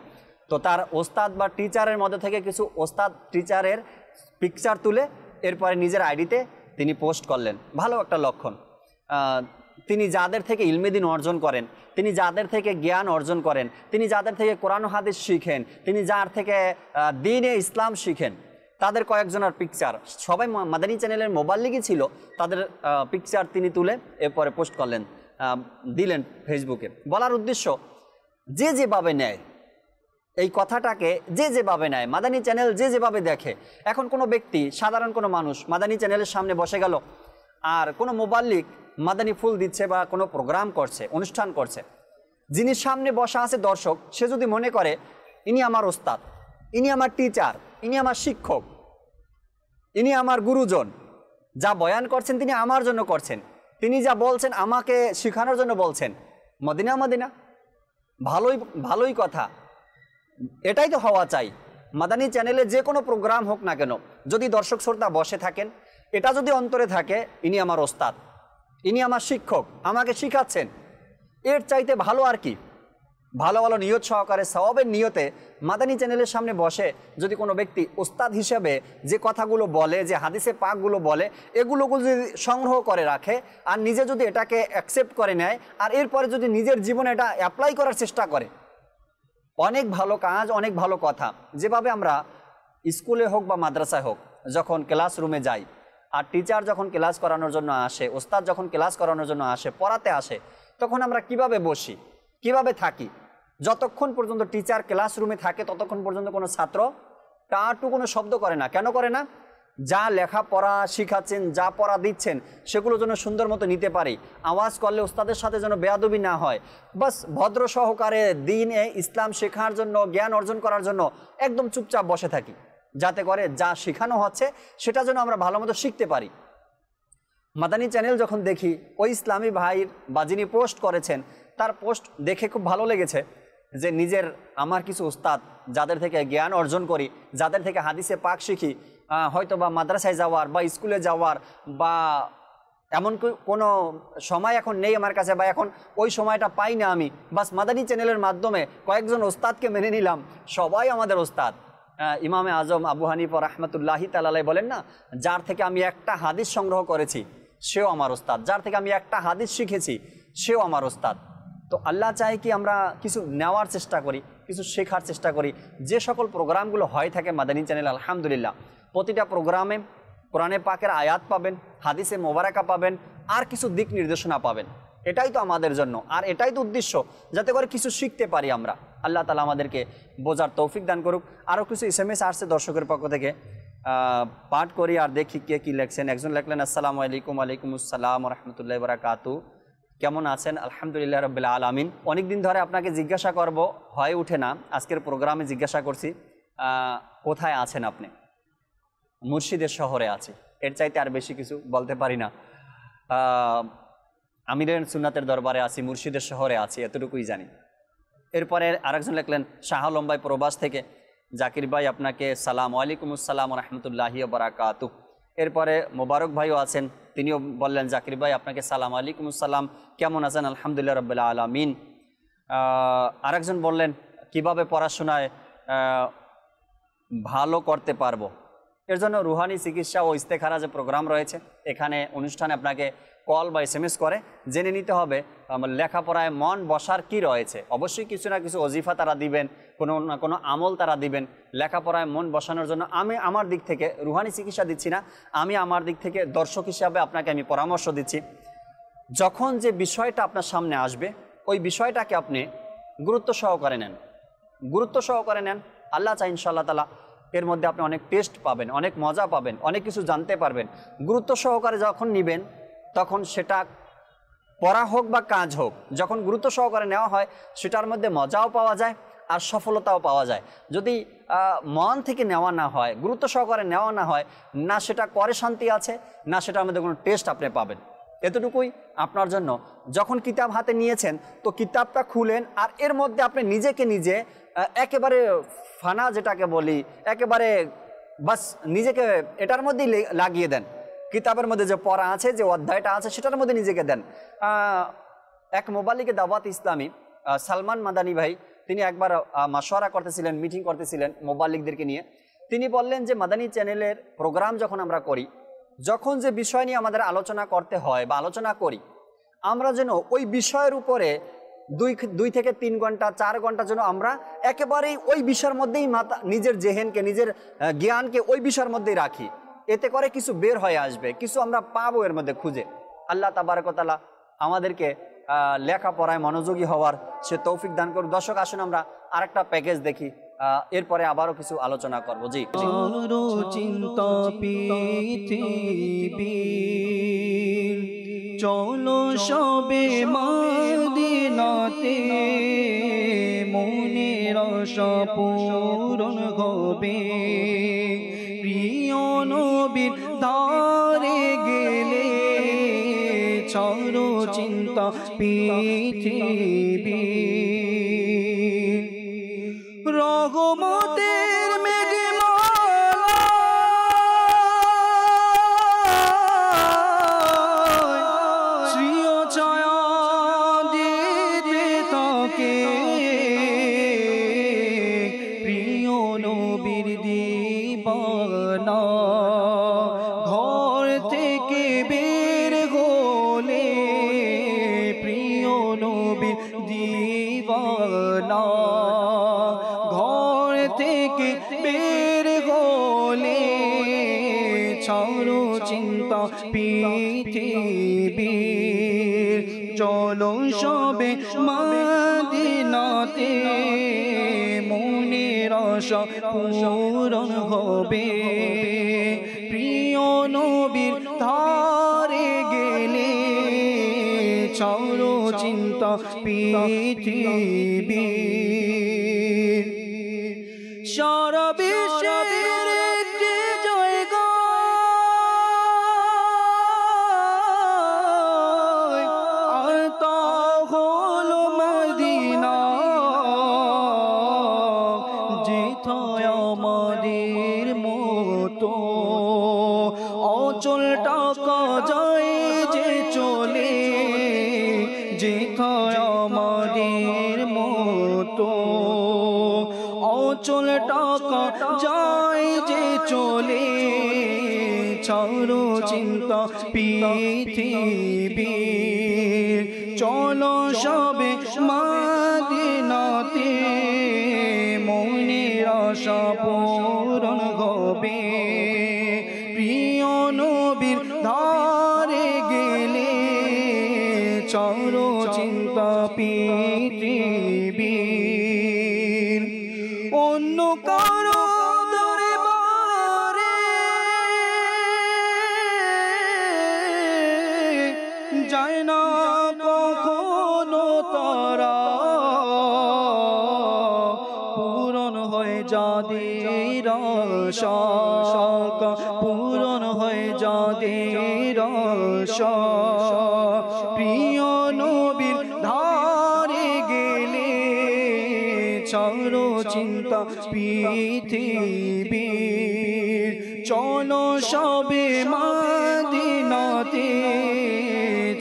তো তার ওস্তাদ বা টিচারের মধ্যে থেকে কিছু ওস্তাদ টিচারের পিকচার তুলে এরপরে নিজের আইডিতে তিনি পোস্ট করলেন। ভালো একটা লক্ষণ। তিনি যাদের থেকে ইলমে দ্বীন অর্জন করেন, তিনি যাদের থেকে জ্ঞান অর্জন করেন, তিনি যাদের থেকে কোরআন হাদিস শিখেন, তিনি যার থেকে দ্বীনে ইসলাম শিখেন, তাদের কয়েকজনের পিকচার সবাই মাদানী চ্যানেলের মোবাল্লিগই ছিল, তাদের পিকচার তিনি তুলে এরপরে পোস্ট করলেন, দিলেন ফেসবুকে। বলার উদ্দেশ্য, যে যেভাবে নেয় এই কথাটাকে, যে যেভাবে নেয় মাদানী চ্যানেল, যে যেভাবে দেখে। এখন কোনো ব্যক্তি, সাধারণ কোনো মানুষ মাদানী চ্যানেলের সামনে বসে গেল, আর কোনো মোবাল্লিগ মাদানী ফুল দিচ্ছে বা কোনো প্রোগ্রাম করছে, অনুষ্ঠান করছে, যিনি সামনে বসা আছে দর্শক, সে যদি মনে করে ইনি আমার ওস্তাদ, ইনি আমার টিচার, ইনি আমার শিক্ষক, ইনি আমার গুরুজন, যা বয়ান করছেন তিনি আমার জন্য করছেন, তিনি যা বলছেন আমাকে শেখানোর জন্য বলছেন, মদিনা মদিনা, ভালোই কথা, এটাই তো হওয়া চাই। মাদানী চ্যানেলে যে কোনো প্রোগ্রাম হোক না কেন, যদি দর্শক শ্রোতা বসে থাকেন, এটা যদি অন্তরে থাকে ইনি আমার ওস্তাদ, ইনি আমার শিক্ষক, আমাকে শিখাচ্ছেন, এর চাইতে ভালো আর কি। ভালো ভালো নিয়ত সহকারে সওয়াবের নিয়তে মাদানী চ্যানেলের সামনে বসে যদি কোনো ব্যক্তি ওস্তাদ হিসেবে যে কথাগুলো বলে, যে হাদিসে পাকগুলো বলে, এগুলো যদি সংগ্রহ করে রাখে আর নিজে যদি এটাকে অ্যাকসেপ্ট করে নেয়, আর এরপরে যদি নিজের জীবনে এটা অ্যাপ্লাই করার চেষ্টা করে, অনেক ভালো কাজ, অনেক ভালো কথা। যেভাবে আমরা স্কুলে হোক বা মাদ্রাসায় হোক যখন ক্লাসরুমে যাই, আর টিচার যখন ক্লাস করানোর জন্য আসে, ওস্তাদ যখন ক্লাস করানোর জন্য আসে, পড়াতে আসে, তখন আমরা কিভাবে বসি, কিভাবে থাকি। যতক্ষণ পর্যন্ত টিচার ক্লাসরুমে থাকে ততক্ষণ পর্যন্ত কোনো ছাত্র টাটু কোনো শব্দ করে না। কেন করে না? যা লেখাপড়া শিখাচ্ছেন, যা পড়া দিচ্ছেন, সেগুলো যেন সুন্দর মতো নিতে পারি। আওয়াজ করলে ওস্তাদের সাথে যেন বেয়াদবি না হয়। বাস ভদ্র সহকারে দ্বীনে ইসলাম শেখার জন্য, জ্ঞান অর্জন করার জন্য একদম চুপচাপ বসে থাকি, যাতে করে যা শেখানো হচ্ছে সেটা যেন আমরা ভালো মতো শিখতে পারি। মাদানী চ্যানেল যখন দেখি, ওই ইসলামী ভাইয়ের বা যিনি পোস্ট করেছেন, তার পোস্ট দেখে খুব ভালো লেগেছে। যে নিজের আমার কিছু উস্তাদ যাদের থেকে জ্ঞান অর্জন করি, যাদের থেকে হাদিসে পাক শিখি, হয়তো বা মাদ্রাসায় যাওয়ার বা স্কুলে যাওয়ার বা এমন কোনো সময় এখন নেই আমার কাছে, বা এখন ওই সময়টা পাই না আমি, বাস মাদানী চ্যানেলের মাধ্যমে কয়েকজন ওস্তাদকে মেনে নিলাম, সবাই আমাদের ওস্তাদ। ইমামে আজম আবু হানিফা রাহমাতুল্লাহি তাআলা বলেন না, যার থেকে আমি একটা হাদিস সংগ্রহ করেছি সেও আমার ওস্তাদ, যার থেকে আমি একটা হাদিস শিখেছি সেও আমার ওস্তাদ। তো আল্লাহ চায় কি আমরা কিছু নেওয়ার চেষ্টা করি, কিছু শেখার চেষ্টা করি। যে সকল প্রোগ্রামগুলো হয়ে থাকে মাদানী চ্যানেল, আলহামদুলিল্লাহ প্রতিটা প্রোগ্রামে কোরআনে পাকের আয়াত পাবেন, হাদিসে মোবারকা পাবেন, আর কিছু দিক নির্দেশনা পাবেন। এটাই তো আমাদের জন্য, আর এটাই তো উদ্দেশ্য, যাতে করে কিছু শিখতে পারি আমরা। আল্লাহ তাআলা আমাদেরকে বোঝার তৌফিক দান করুক। আরও কিছু SMS আসছে দর্শকের পক্ষ থেকে, পাঠ করি আর দেখি কে কী লেখছেন। একজন লেখলেন, আসসালামু আলাইকুম। ওয়ালাইকুম আসসালাম রহমতুল্লাহি ওয়া বারাকাতুহু। কেমন আছেন? আলহামদুলিল্লাহ রাব্বিল আলামিন। অনেক দিন ধরে আপনাকে জিজ্ঞাসা করব, হয়ে ওঠে না, আজকের প্রোগ্রামে জিজ্ঞাসা করছি, কোথায় আছেন আপনি? মুর্শিদের শহরে আছি, এর চাইতে আর বেশি কিছু বলতে পারি না। আমিরের সুন্নাতের দরবারে আছি, মুর্শিদের শহরে আছি, এতটুকুই জানি। এরপরে আরেকজন লিখলেন শাহ লম্বাই প্রবাস থেকে, জাকির ভাই আপনাকে সালাম। ওয়ালাইকুম আসসালাম রহমতুল্লাহি ওয়া বারাকাতুহু। এরপরে মোবারক ভাইও আছেন, তিনিও বললেন, জাকির ভাই আপনাকে সালাম। ওয়ালাইকুম আসসালাম, কেমন আছেন? আলহামদুলিল্লাহ রাব্বিল আলামিন। আরেকজন বললেন, কিভাবে পড়াশোনায় ভালো করতে পারবো, এর জন্য রুহানি চিকিৎসা ও ইস্তেখারা যে প্রোগ্রাম রয়েছে, এখানে অনুষ্ঠানে আপনাকে কল বা SMS করে জেনে নিতে হবে লেখাপড়ায় মন বসার কি রয়েছে। অবশ্যই কিছু না কিছু ওজিফা তারা দিবেন, কোনো না কোনো আমল তারা দিবেন। লেখাপড়ায় মন বসানোর জন্য আমি আমার দিক থেকে রুহানি চিকিৎসা দিচ্ছি না, আমি আমার দিক থেকে দর্শক হিসাবে আপনাকে আমি পরামর্শ দিচ্ছি। যখন যে বিষয়টা আপনার সামনে আসবে, ওই বিষয়টাকে আপনি গুরুত্ব সহকারে নেন, গুরুত্ব সহকারে নেন। আল্লাহ চাই ইনশাআল্লাহ তাআলা এর মধ্যে আপনি অনেক টেস্ট পাবেন, অনেক মজা পাবেন, অনেক কিছু জানতে পারবেন। গুরুত্ব সহকারে যখন নেবেন, তখন সেটা পড়া হোক বা কাজ হোক, যখন গুরুত্ব সহকারে নেওয়া হয়, সেটার মধ্যে মজাও পাওয়া যায় আর সফলতাও পাওয়া যায়। যদি মন থেকে নেওয়া না হয়, গুরুত্ব সহকারে নেওয়া না হয়, না সেটা করে শান্তি আছে, না সেটার মধ্যে কোনো টেস্ট আপনি পাবেন। এতটুকুই আপনার জন্য। যখন কিতাব হাতে নিয়েছেন, তো কিতাবটা খুলেন, আর এর মধ্যে আপনি নিজেকে নিজে একেবারে ফানা যেটাকে বলি, একেবারে বাস নিজেকে এটার মধ্যেই লাগিয়ে দেন। কিতাবের মধ্যে যে পড়া আছে, যে অধ্যায়টা আছে, সেটার মধ্যে নিজেকে দেন। এক মোবাল্লিগে দাওয়াত ইসলামী সালমান মাদানী ভাই, তিনি একবার মাশওয়ারা করতেছিলেন, মিটিং করতেছিলেন মোবাল্লিগদেরকে নিয়ে। তিনি বললেন যে মাদানী চ্যানেলের প্রোগ্রাম যখন আমরা করি, যখন যে বিষয় নিয়ে আমাদের আলোচনা করতে হয় বা আলোচনা করি, আমরা যেন ওই বিষয়ের উপরে 2 থেকে 3 ঘন্টা 4 ঘন্টা যেন আমরা একেবারেই ওই বিষয়ের মধ্যেই নিজের জেহেনকে, নিজের জ্ঞানকে ওই বিষয়ের মধ্যেই রাখি। এতে করে কিছু বের হয়ে আসবে, কিছু আমরা পাবো এর মধ্যে খুঁজে। আল্লাহ তাবারক ওয়া তাআলা আমাদেরকে লেখাপড়ায় মনোযোগী হওয়ার সে তৌফিক দান করুন। দর্শক, আসুন আমরা আরেকটা প্যাকেজ দেখি, এরপরে আবারও কিছু আলোচনা করবো। জি, চলো সবে মদিনাতে, মনের আশা পূরণ হবে। প্রিয় নবীর ধারে গেলে ছাড়ো চিন্তা পৃথিবী। রহমতের ঘর থেকে বের হলে ছাড়ো চিন্তা পৃথিবীর। চলো সবে মদিনাতে, মনের আশা পূরণ হবে। প্রিয় নবীর ধারে গেলে ছাড়ো চিন্তা পৃথিবী। সারা বিশ্বের একটি জায়গা আর তা হলো মদিনা। যায় যে চলে ছাড়ো চিন্তা পৃথিবীর চলো সবে মদিনাতে মনের আশা পূরণ হবে প্রিয় নবীর ধারে গেলে ছাড়ো চিন্তা পৃথিবীর অন্য কারো দরবারে যায় না কখনো তারা পূরণ হয়ে যাদের আশা পূরণ হয়ে যাদের আশা প্রিয় নবীর ধারে গেলে ছাড়ো চিন্তা পৃথিবীর চলো সবে মদিনাতে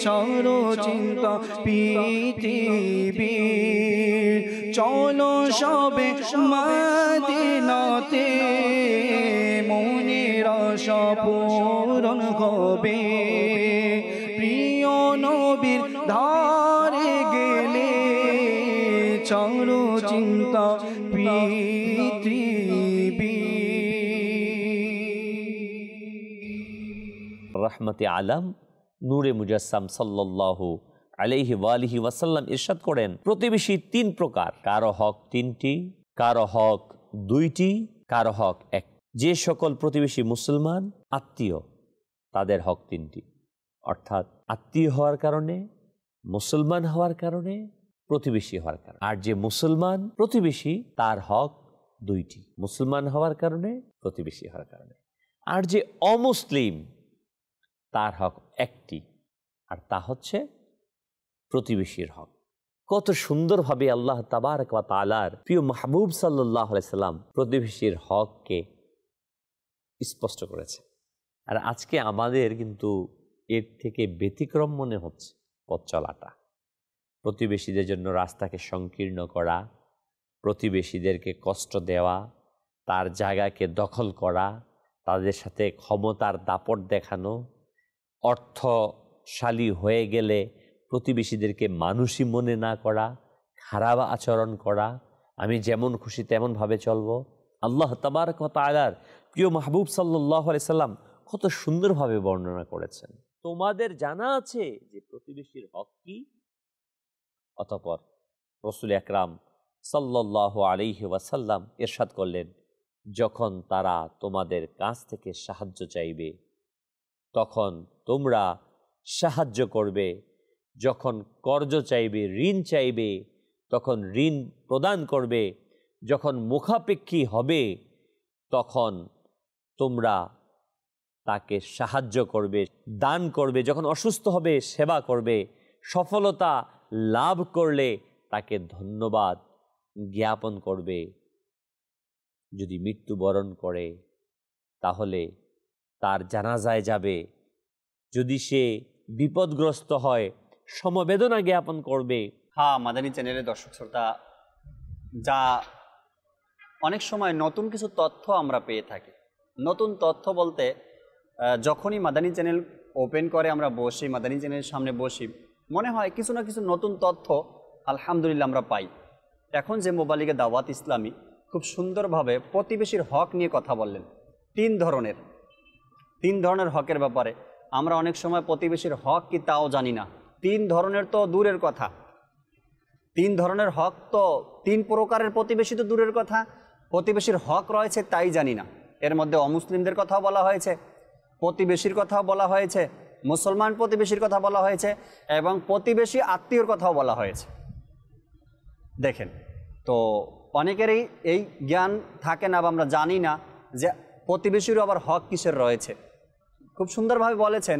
ছাড়ো চিন্তা পৃথিবীর চলো সবে মদিনাতে মনের আশা পূরণ হবে প্রিয় নবীর ধারে গেলে ছাড়ো চিন্তা পৃথিবীর রহমতে আলম নূরে মুজাসসাম সাল্লাল্লাহু আলাইহি ওয়ালিহি ওয়াসাল্লাম ইরশাদ করেন প্রতিবেশী তিন প্রকার, কারো হক তিনটি, কারো হক দুইটি, কারো হক এক। যে সকল প্রতিবেশী মুসলমান আত্মীয় তাদের হক তিনটি, অর্থাৎ আত্মীয় হওয়ার কারণে, মুসলমান হওয়ার কারণে, প্রতিবেশী হওয়ার কারণে। আর যে মুসলমান প্রতিবেশী তার হক দুইটি, মুসলমান হওয়ার কারণে, প্রতিবেশী হওয়ার কারণে। আর যে অমুসলিম তার হক একটি, আর তা হচ্ছে প্রতিবেশীর হক। কত সুন্দরভাবে আল্লাহ তাবারক ওয়া তাআলার প্রিয় মাহবুব সাল্লাল্লাহু আলাইহি সাল্লাম প্রতিবেশীর হককে স্পষ্ট করেছে। আর আজকে আমাদের কিন্তু এর থেকে ব্যতিক্রম মনে হচ্ছে পথ চলাটা। প্রতিবেশীদের জন্য রাস্তাকে সংকীর্ণ করা, প্রতিবেশীদেরকে কষ্ট দেওয়া, তার জায়গাকে দখল করা, তাদের সাথে ক্ষমতার দাপট দেখানো, অর্থশালী হয়ে গেলে প্রতিবেশীদেরকে মানুষই মনে না করা, খারাপ আচরণ করা, আমি যেমন খুশি তেমনভাবে চলবো। আল্লাহ তাবারক ওয়া তাআলার প্রিয় মাহবুব সাল্লাল্লাহু আলাইহি সাল্লাম কত সুন্দরভাবে বর্ণনা করেছেন। তোমাদের জানা আছে যে প্রতিবেশীর হক কি? অতঃপর রাসূল আকরাম সাল্লাল্লাহু আলাইহি ওয়াসাল্লাম ইরশাদ করলেন, যখন তারা তোমাদের কাছ থেকে সাহায্য চাইবে তখন তোমরা সাহায্য করবে, যখন কর্জ চাইবে, ঋণ চাইবে তখন ঋণ প্রদান করবে, যখন মুখাপেক্ষী হবে তখন তোমরা তাকে সাহায্য করবে, দান করবে, যখন অসুস্থ হবে সেবা করবে, সফলতা লাভ করলে তাকে ধন্যবাদ জ্ঞাপন করবে, যদি মৃত্যুবরণ করে তাহলে তার জানাজায় যাবে, যদি সে বিপদগ্রস্ত হয় সমবেদনা জ্ঞাপন করবে। হ্যাঁ, মাদানী চ্যানেলের দর্শক শ্রোতা, যা অনেক সময় নতুন কিছু তথ্য আমরা পেয়ে থাকি। নতুন তথ্য বলতে যখনই মাদানী চ্যানেল ওপেন করে আমরা বসি, মাদানী চ্যানেলের সামনে বসি, মনে হয় কিছু না কিছু নতুন তথ্য আলহামদুলিল্লাহ আমরা পাই। এখন যে মোবালিগে দাওয়াত ইসলামী খুব সুন্দরভাবে প্রতিবেশীর হক নিয়ে কথা বললেন। তিন ধরনের হকের ব্যাপারে আমরা অনেক সময় প্রতিবেশীর হক কি তাও জানি না। তিন ধরনের তো দূরের কথা, তিন ধরনের হক তো, তিন প্রকারের প্রতিবেশী তো দূরের কথা, প্রতিবেশীর হক রয়েছে তাই জানি না। এর মধ্যে অমুসলিমদের কথাও বলা হয়েছে, প্রতিবেশীর কথাও বলা হয়েছে, মুসলমান প্রতিবেশীর কথা বলা হয়েছে এবং প্রতিবেশী আত্মীয়র কথাও বলা হয়েছে। দেখেন, তো অনেকেরই এই জ্ঞান থাকে না বা আমরা জানি না যে প্রতিবেশীরও আবার হক কিসের রয়েছে। খুব সুন্দরভাবে বলেছেন,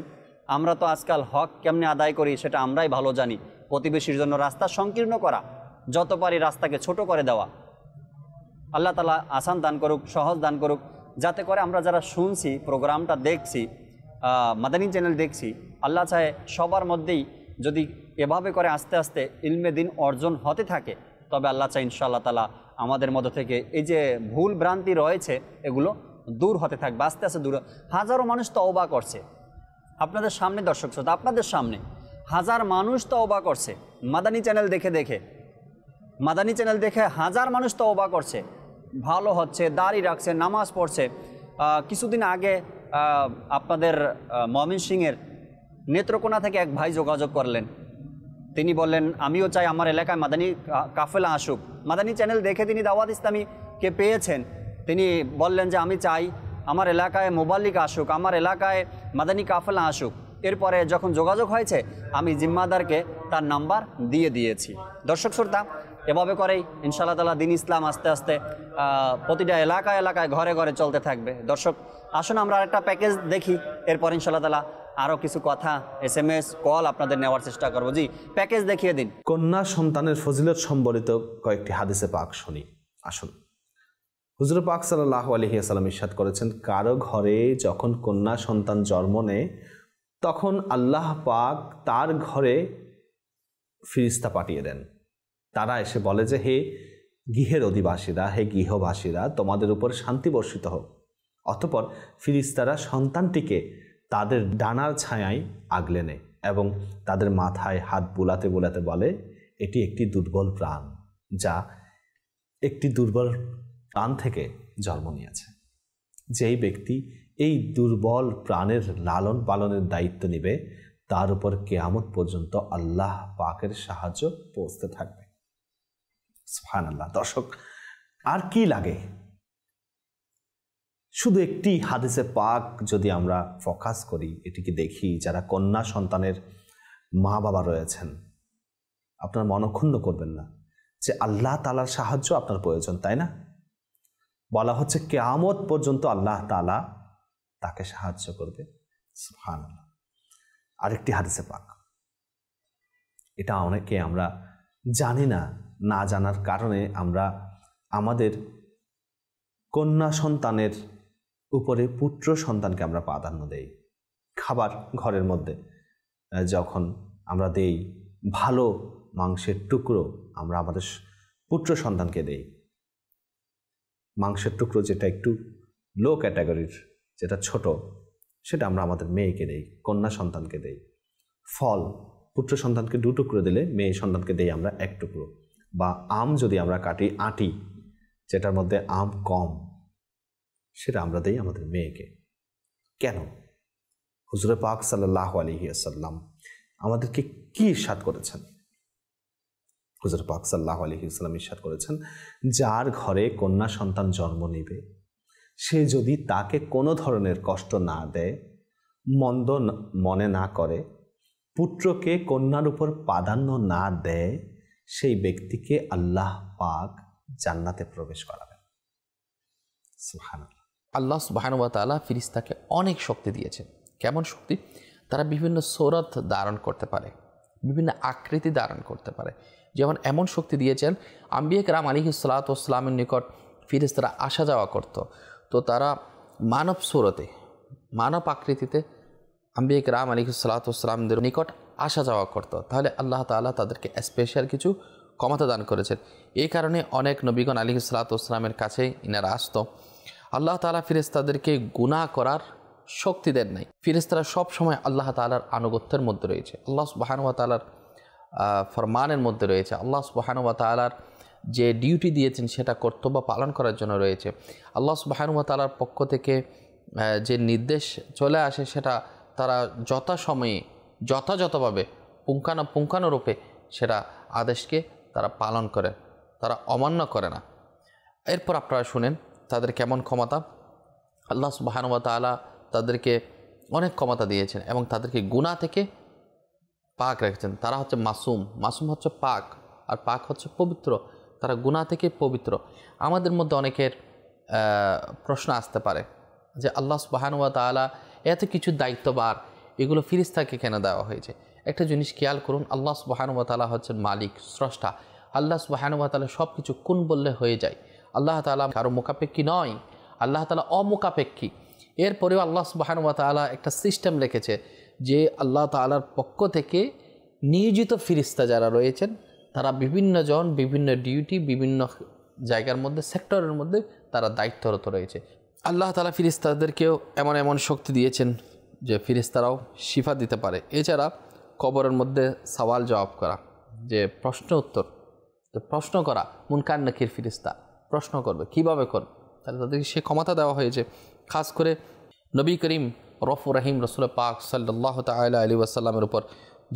আমরা তো আজকাল হক কেমনে আদায় করি সেটা আমরাই ভালো জানি। প্রতিবেশীর জন্য রাস্তা সংকীর্ণ করা, যত পারি রাস্তাকে ছোট করে দেওয়া। আল্লাহ তাআলা আসান দান করুক, সহজ দান করুক, যাতে করে আমরা যারা শুনছি, প্রোগ্রামটা দেখছি, মাদানী চ্যানেল দেখছি, আল্লাহ চাহে সবার মধ্যেই যদি এভাবে করে আস্তে আস্তে ইলমে দিন অর্জন হতে থাকে, তবে আল্লাহ চাই ইনশাআল্লাহ তাআলা আমাদের মধ্যে থেকে এই যে ভুল ভ্রান্তি রয়েছে এগুলো দূর হতে থাকবে, আস্তে আস্তে দূর। হাজারো মানুষ তওবা করছে আপনাদের সামনে, দর্শক শ্রোতা আপনাদের সামনে হাজার মানুষ তওবা করছে মাদানী চ্যানেল দেখে দেখে, মাদানী চ্যানেল দেখে হাজার মানুষ তওবা করছে, ভালো হচ্ছে, দাড়ি রাখছে, নামাজ পড়ছে। কিছুদিন আগে আপনাদের ময়মনসিংহের নেত্রকোনা থেকে এক ভাই যোগাযোগ করলেন, তিনি বললেন আমিও চাই আমার এলাকায় মাদানী কাফেলা আসুক। মাদানী চ্যানেল দেখে তিনি দাওয়াত ইসলামীকে পেয়েছেন, তিনি বললেন যে আমি চাই আমার এলাকায় মোবাল্লিক আসুক, আমার এলাকায় মাদানী কাফেলা আসুক। এরপরে যখন যোগাযোগ হয়েছে আমি জিম্মাদারকে তার নাম্বার দিয়ে দিয়েছি। দর্শক শ্রোতা, এভাবে করেই ইনশাআল্লাহ তাআলা দিন ইসলাম আস্তে আস্তে প্রতিটা এলাকায় এলাকায় ঘরে ঘরে চলতে থাকবে। দর্শক আসুন আমরা আরেকটা প্যাকেজ দেখি, এরপর ইনশাআল্লাহ তাআলা আরও কিছু কথা SMS কল আপনাদের নেওয়ার চেষ্টা করবো। জি, প্যাকেজ দেখিয়ে দিন। কন্যা সন্তানের ফজিলত সম্বলিত কয়েকটি হাদিসে পাক শুনি। আসুন, হুজুর পাক সাল্লাল্লাহু আলাইহি ওয়াসাল্লাম ইরশাদ করেছেন, কারো ঘরে যখন কন্যা সন্তান জন্ম নেয় তখন আল্লাহ পাক তার ঘরে ফিরিস্তা পাঠিয়ে দেন। তারা এসে বলে যে হে গৃহের অধিবাসীরা, হে গৃহবাসীরা, তোমাদের উপর শান্তি বর্ষিত হোক। অতঃপর ফিরিস্তারা সন্তানটিকে তাদের ডানার ছায়ায় আগলে নেয় এবং তাদের মাথায় হাত বুলাতে বুলাতে বলে, এটি একটি দুর্বল প্রাণ যা একটি দুর্বল প্রাণ থেকে জন্ম নিয়েছে। যেই ব্যক্তি এই দুর্বল প্রাণের লালন পালনের দায়িত্ব নেবে তার উপর কিয়ামত পর্যন্ত আল্লাহ পাকের সাহায্য পৌঁছতে থাকবে। সুবহানাল্লাহ। দর্শক, আর কি লাগে? শুধু একটি হাদিসে পাক যদি আমরা ফোকাস করি, এটিকে দেখি, যারা কন্যা সন্তানের মা বাবা রয়েছেন, আপনার মনক্ষুণ্ণ করবেন না যে আল্লাহ তাআলার সাহায্য আপনার প্রয়োজন, তাই না? বলা হচ্ছে কিয়ামত পর্যন্ত আল্লাহ তাআলা তাকে সাহায্য করবে। সুবহানাল্লাহ। আরেকটি হাদিসে পাক, এটা অনেকে আমরা জানি না, না জানার কারণে আমরা আমাদের কন্যা সন্তানের উপরে পুত্র সন্তানকে আমরা প্রাধান্য দেই। খাবার ঘরের মধ্যে যখন আমরা দেই, ভালো মাংসের টুকরো আমরা আমাদের পুত্র সন্তানকে দেই। মাংসের টুকরো যেটা একটু লো ক্যাটাগরির, যেটা ছোট, সেটা আমরা আমাদের মেয়েকে দেই, কন্যা সন্তানকে দেই। ফল পুত্র সন্তানকে 2 টুকরো দিলে মেয়ে সন্তানকে দেই আমরা 1 টুকরো। বা আম যদি আমরা কাটি, আটি যেটার মধ্যে আম কম, সেটা আমরা দেই আমাদের মেয়েকে। কেন? হুজুর পাক সাল্লাল্লাহু আলাইহি ওয়াসাল্লাম আমাদেরকে কি ইরশাদ করেছেন? হুজুর পাক সাল্লাল্লাহু আলাইহি ওয়াসাল্লাম ইরশাদ করেছেন, যার ঘরে কন্যা সন্তান জন্ম নেবে সে যদি তাকে কোনো ধরনের কষ্ট না দেয়, মন্দ মনে না করে, পুত্রকে কন্যার উপর প্রাধান্য না দেয়, সেই ব্যক্তিকে আল্লাহ পাক জান্নাতে প্রবেশ করাবেন। সুবহানাল্লাহ। আল্লাহ সুবহানাহু ওয়া তাআলা ফিরিস্তাকে অনেক শক্তি দিয়েছেন। কেমন শক্তি? তারা বিভিন্ন সূরত ধারণ করতে পারে, বিভিন্ন আকৃতি ধারণ করতে পারে। যেমন এমন শক্তি দিয়েছেন, আম্বিয়া কেরাম আলাইহিস সালাতু ওয়াস সালামের নিকট ফিরিস্তারা আসা যাওয়া করত, তো তারা মানব সূরতে, মানব আকৃতিতে আম্বিয়া কেরাম আলাইহিস সালাতু ওয়াস সালামদের নিকট আসা যাওয়া করত। তাহলে আল্লাহ তাআলা তাদেরকে স্পেশাল কিছু ক্ষমতা দান করেছেন। এই কারণে অনেক নবীগণ আলাইহিস সালাতু ওয়াস সালামের কাছে ইনারা আসত। আল্লাহ তাআলা ফেরেশতাদেরকে গুনাহ করার শক্তি দেন নাই। ফেরেশতারা সব সময় আল্লাহ তাআলার আনুগত্যের মধ্যে রয়েছে, আল্লাহ সুবহানাহু ওয়া তাআলার ফরমানের মধ্যে রয়েছে, আল্লাহ সুবহানাহু ওয়া তাআলার যে ডিউটি দিয়েছেন সেটা কর্তব্য পালন করার জন্য রয়েছে। আল্লাহ সুবহানাহু ওয়া তাআলার পক্ষ থেকে যে নির্দেশ চলে আসে সেটা তারা যথাসময়ে যথাযথভাবে পুঙ্খানুরূপে সেটা আদেশকে তারা পালন করে, তারা অমান্য করে না। এরপর আপনারা শুনেন তাদের কেমন ক্ষমতা। আল্লাহ সুবহানাহু ওয়া তাআলা তাদেরকে অনেক ক্ষমতা দিয়েছেন এবং তাদেরকে গুনাহ থেকে পাক রেখেছেন। তারা হচ্ছে মাসুম, মাসুম হচ্ছে পাক, আর পাক হচ্ছে পবিত্র। তারা গুনাহ থেকে পবিত্র। আমাদের মধ্যে অনেকের প্রশ্ন আসতে পারে যে আল্লাহ সুবহানাহু ওয়া তাআলা এত কিছু দায়িত্বভার এগুলো ফিরিস্তাকে কেন দেওয়া হয়েছে? একটা জিনিস খেয়াল করুন, আল্লাহ সুবহানাহু ওয়া তাআলা হচ্ছেন মালিক, স্রষ্টা। আল্লাহ সুবহানাহু ওয়া তাআলা সব কিছু কোন বললে হয়ে যায়। আল্লাহ তাআলা কারো মোকাপেক্ষী নয়, আল্লাহ তাআলা অমোকাপেক্ষী। এরপরেও আল্লাহ সুবহানাহু ওয়া তাআলা একটা সিস্টেম রেখেছে যে আল্লাহ তাআলার পক্ষ থেকে নিয়োজিত ফিরিস্তা যারা রয়েছেন তারা বিভিন্ন জন বিভিন্ন ডিউটি, বিভিন্ন জায়গার মধ্যে, সেক্টরের মধ্যে তারা দায়িত্বরত রয়েছে। আল্লাহ তাআলা ফিরিস্তাদেরকেও এমন এমন শক্তি দিয়েছেন যে ফিরিস্তারাও শিফা দিতে পারে। এছাড়া কবরের মধ্যে সওয়াল জবাব করা, যে প্রশ্ন উত্তর, প্রশ্ন করা, মুনকার নাকির ফিরিস্তা প্রশ্ন করবে, কিভাবে করবে, তাহলে তাদেরকে সে ক্ষমতা দেওয়া হয়েছে। খাস করে নবী করিম রফুর রহিম রসুল পাক সাল্লাল্লাহু তাআলা আলাইহি ওয়াসাল্লামের উপর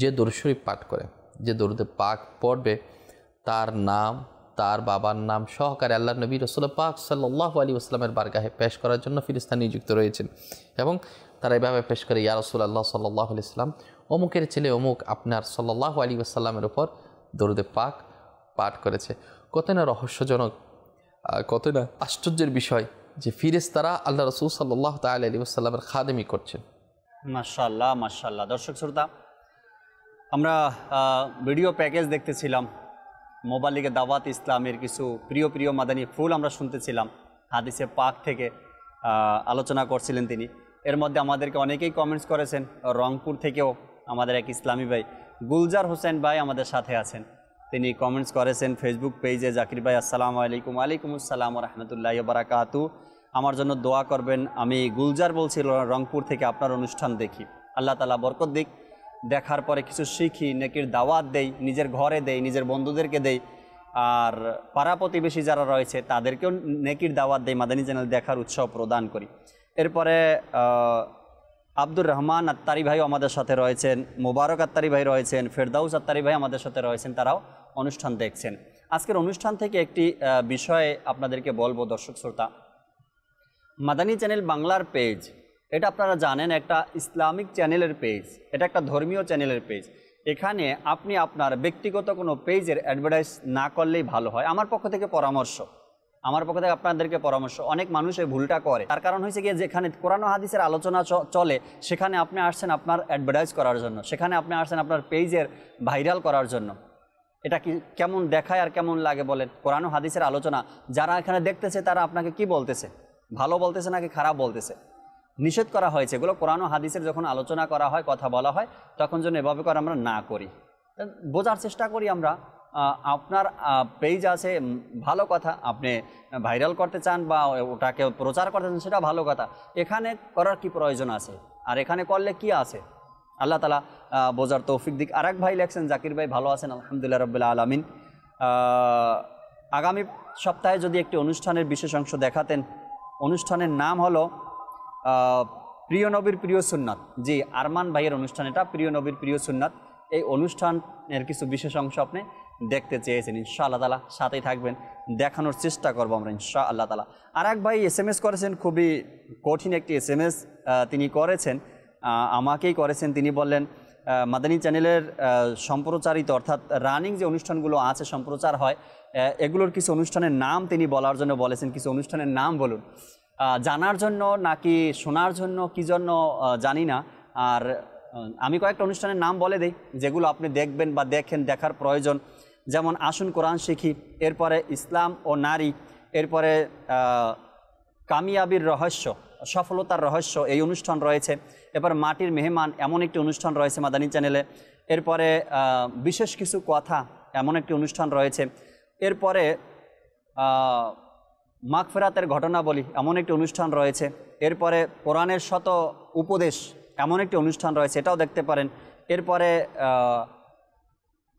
যে দরুদ শরীফ পাঠ করে, যে দরুদে পাক পড়বে, তার নাম, তার বাবার নাম সহকারে আল্লাহ নবী রসুল পাক সাল্লাল্লাহু আলাইহি ওয়াসাল্লামের বারগাহে পেশ করার জন্য ফিরিস্তা নিযুক্ত রয়েছেন। এবং তারা এভাবে পেশ করে, ইয়া রাসূলুল্লাহ সাল্লাল্লাহু আলাইহি ওয়াসাল্লাম, অমুকের ছেলে অমুক আপনার সাল্লাল্লাহু আলাইহি ওয়াসাল্লামের উপর দরুদে পাক পাঠ করেছে। কত না রহস্যজনক, কত না আশ্চর্যের বিষয় যে ফিরেশতারা আল্লাহ রাসূল সাল্লাল্লাহু তাআলা আলাইহি ওয়াসাল্লামের খাদেমি করছেন। মাশাআল্লাহ মাশাআল্লাহ। দর্শক শ্রোতা, আমরা ভিডিও প্যাকেজ দেখতেছিলাম, মোবালিগে দাওয়াত ইসলামের কিছু প্রিয় প্রিয় মাদানী ফুল আমরা শুনতেছিলাম, হাদিসে পাক থেকে আলোচনা করছিলেন তিনি। এর মধ্যে আমাদেরকে অনেকেই কমেন্টস করেছেন, রংপুর থেকেও আমাদের এক ইসলামী ভাই গুলজার হোসেন ভাই আমাদের সাথে আছেন, তিনি কমেন্টস করেছেন ফেসবুক পেজে, জাকির ভাই আসসালামু আলাইকুম। ওয়ালাইকুম আসসালাম ওয়া রাহমাতুল্লাহি ওয়া বারাকাতু, আমার জন্য দোয়া করবেন। আমি গুলজার বলছি রংপুর থেকে, আপনার অনুষ্ঠান দেখি, আল্লাহ তাআলা বরকত দিক। দেখার পরে কিছু শিখি, নেকির দাওয়াত দেই, নিজের ঘরে দেই, নিজের বন্ধুদেরকে দেই, আর পাড়া প্রতিবেশী যারা রয়েছে তাদেরকেও নেকির দাওয়াত দেই, মাদানী চ্যানেল দেখার উৎসাহ প্রদান করি। এরপরে আব্দুর রহমান আত্তারি ভাই আমাদের সাথে রয়েছেন, মোবারক আত্তারি ভাই রয়েছেন, ফেরদাউস আত্তারি ভাই আমাদের সাথে রয়েছেন, তারাও অনুষ্ঠান দেখছেন। আজকের অনুষ্ঠান থেকে একটি বিষয়ে আপনাদেরকে বলবো দর্শক শ্রোতা, মাদানী চ্যানেল বাংলার পেজ, এটা আপনারা জানেন একটা ইসলামিক চ্যানেলের পেজ, এটা একটা ধর্মীয় চ্যানেলের পেজ। এখানে আপনি আপনার ব্যক্তিগত কোনো পেজের অ্যাডভার্টাইজ না করলেই ভালো হয়, আমার পক্ষ থেকে পরামর্শ, আপনাদেরকে পরামর্শ। অনেক মানুষ এই ভুলটা করে, তার কারণ হয়েছে গিয়ে যেখানে কোরআন ও হাদিসের আলোচনা চলে সেখানে আপনি আসছেন আপনার অ্যাডভার্টাইজ করার জন্য, সেখানে আপনি আসছেন আপনার পেজের ভাইরাল করার জন্য। এটা কি কেমন দেখায় আর কেমন লাগে বলেন? কোরআন ও হাদিসের আলোচনা যারা এখানে দেখতেছে তারা আপনাকে কি বলতেছে, ভালো বলতেছে নাকি খারাপ বলতেছে? নিষেধ করা হয়েছে এগুলো। কোরআন ও হাদিসের যখন আলোচনা করা হয়, কথা বলা হয়, তখন যেন এভাবে করে আমরা না করি, বোঝার চেষ্টা করি আমরা। আপনার পেজ আছে, ভালো কথা, আপনি ভাইরাল করতে চান বা ওটাকে প্রচার করতে চান, সেটা ভালো কথা। এখানে করার কি প্রয়োজন আছে, আর এখানে করলে কি আছে? আল্লাহ তাআলা বোঝার তৌফিক দিক। আরেক ভাই লেখছেন, জাকির ভাই ভালো আছেন? আলহামদুলিল্লাহ রাব্বিল আলামিন। আগামী সপ্তাহে যদি একটি অনুষ্ঠানের বিশেষ অংশ দেখাতেন। অনুষ্ঠানের নাম হলো প্রিয় নবীর প্রিয় সুন্নাত। জি, আরমান ভাইয়ের অনুষ্ঠান এটা, প্রিয় নবীর প্রিয় সুন্নাত। এই অনুষ্ঠানের কিছু বিশেষ অংশ আপনি দেখতে চেয়েছেন, ইনশাআল্লাহ তাআলা সাথেই থাকবেন, দেখানোর চেষ্টা করবো আমরা ইনশাআল্লাহ তাআলা। আর এক ভাই SMS করেছেন, খুবই কঠিন একটি SMS তিনি করেছেন, আমাকেই করেছেন। তিনি বললেন মাদানী চ্যানেলের সম্প্রচারিত অর্থাৎ রানিং যে অনুষ্ঠানগুলো আছে, সম্প্রচার হয়, এগুলোর কিছু অনুষ্ঠানের নাম তিনি বলার জন্য বলেছেন। কিছু অনুষ্ঠানের নাম বলুন, জানার জন্য নাকি শোনার জন্য, কি জন্য জানি না। আর আমি কয়েকটা অনুষ্ঠানের নাম বলে দিই যেগুলো আপনি দেখবেন বা দেখার প্রয়োজন। যেমন আসুন কোরআন শিখি, এরপরে ইসলাম ও নারী, এরপরে কামিয়াবির রহস্য, সফলতার রহস্য, এই অনুষ্ঠান রয়েছে। এরপর মাটির মেহমান, এমন একটি অনুষ্ঠান রয়েছে মাদানী চ্যানেলে। এরপরে বিশেষ কিছু কথা, এমন একটি অনুষ্ঠান রয়েছে। এরপরে মাগফিরাতের ঘটনা বলি, এমন একটি অনুষ্ঠান রয়েছে। এরপরে কোরআনের শত উপদেশ, এমন একটি অনুষ্ঠান রয়েছে, এটাও দেখতে পারেন। এরপরে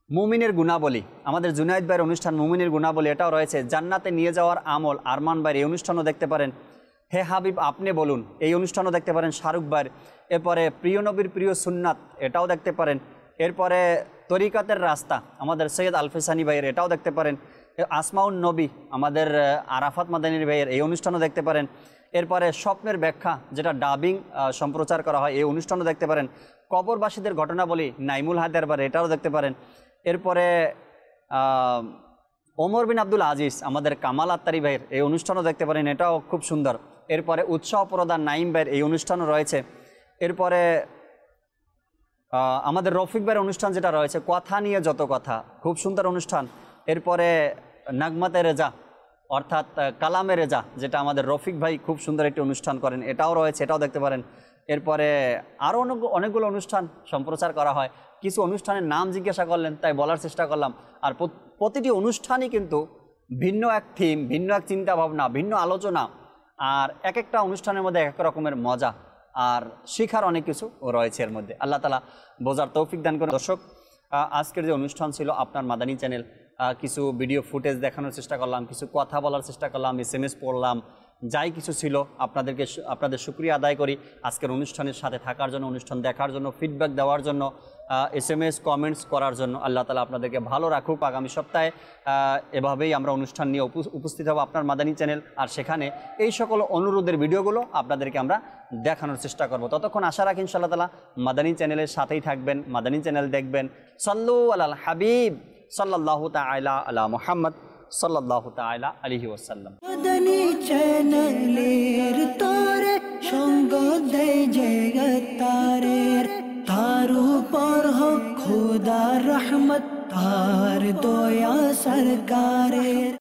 মুমিনের গুণাবলী, আমাদের জুনায়েদ ভাইয়ের অনুষ্ঠান মুমিনের গুণাবলী, এটাও রয়েছে। জান্নাতে নিয়ে যাওয়ার আমল, আরমান ভাইয়ের এই অনুষ্ঠানও দেখতে পারেন। হে হাবিব আপনি বলুন, এই অনুষ্ঠানও দেখতে পারেন শাহরুখ ভাইয়ের। এরপরে প্রিয় নবীর প্রিয় সুন্নাত, এটাও দেখতে পারেন। এরপরে তরিকাতের রাস্তা, আমাদের সৈয়দ আলফেসানি ভাইয়ের, এটাও দেখতে পারেন। আসমাউন নবী, আমাদের আরাফাত মাদানীর ভাইয়ের, এই অনুষ্ঠানও দেখতে পারেন। এরপরে স্বপ্নের ব্যাখ্যা, যেটা ডাবিং সম্প্রচার করা হয়, এই অনুষ্ঠানও দেখতে পারেন। কবরবাসীদের ঘটনা বলি, নাইমুল হায়দার বারে, এটাও দেখতে পারেন। এরপরে ওমর বিন আব্দুল আজিজ, আমাদের কামাল আত্তারি ভাইয়ের, এই অনুষ্ঠানও দেখতে পারেন, এটাও খুব সুন্দর। এরপরে উৎসাহ প্রদান নাইম ভাইয়ের, এই অনুষ্ঠানও রয়েছে। এরপরে আমাদের রফিক ভাইয়ের অনুষ্ঠান যেটা রয়েছে, কথা নিয়ে যত কথা, খুব সুন্দর অনুষ্ঠান। এরপরে নাগমাতে রেজা, অর্থাৎ কালামে রেজা, যেটা আমাদের রফিক ভাই খুব সুন্দর একটি অনুষ্ঠান করেন, এটাও রয়েছে, এটাও দেখতে পারেন। এরপরে আরও অনেকগুলো অনুষ্ঠান সম্প্রচার করা হয়। কিছু অনুষ্ঠানের নাম জিজ্ঞাসা করলেন, তাই বলার চেষ্টা করলাম। আর প্রতিটি অনুষ্ঠানই কিন্তু ভিন্ন এক থিম, ভিন্ন এক চিন্তা ভাবনা, ভিন্ন আলোচনা, আর এক একটা অনুষ্ঠানের মধ্যে এক এক রকমের মজা আর শেখার অনেক কিছু রয়েছে এর মধ্যে। আল্লাহ তাআলা বোঝার তৌফিক দান করে। দর্শক, আজকের যে অনুষ্ঠান ছিল আপনার মাদানী চ্যানেল, কিছু ভিডিও ফুটেজ দেখানোর চেষ্টা করলাম, কিছু কথা বলার চেষ্টা করলাম, SMS পড়লাম, যাই কিছু ছিল আপনাদের শুকরিয়া আদায় করি আজকের অনুষ্ঠানের সাথে থাকার জন্য, অনুষ্ঠান দেখার জন্য, ফিডব্যাক দেওয়ার জন্য, SMS কমেন্টস করার জন্য। আল্লাহ তাআলা আপনাদেরকে ভালো রাখুক। আগামী সপ্তাহে এভাবেই আমরা অনুষ্ঠান নিয়ে উপস্থিত হব আপনার মাদানী চ্যানেল, আর সেখানে এই সকল অনুরোধের ভিডিওগুলো আপনাদেরকে আমরা দেখানোর চেষ্টা করব। ততক্ষণ আশা রাখি ইনশাআল্লাহ তাআলা মাদানী চ্যানেলের সাথেই থাকবেন, মাদানী চ্যানেল দেখবেন। সাল্লু আলাল হাবিব সাল্লাল্লাহু তাআলা আলা মুহাম্মদ সাল্লাল্লাহু তাআলা আলাইহি ওয়াসাল্লাম। মাদানী চ্যানেলের তোরে সঙ্গ দেয় জগতারের, তার উপর হোক খোদার রহমত, তার দয়া সরকারের।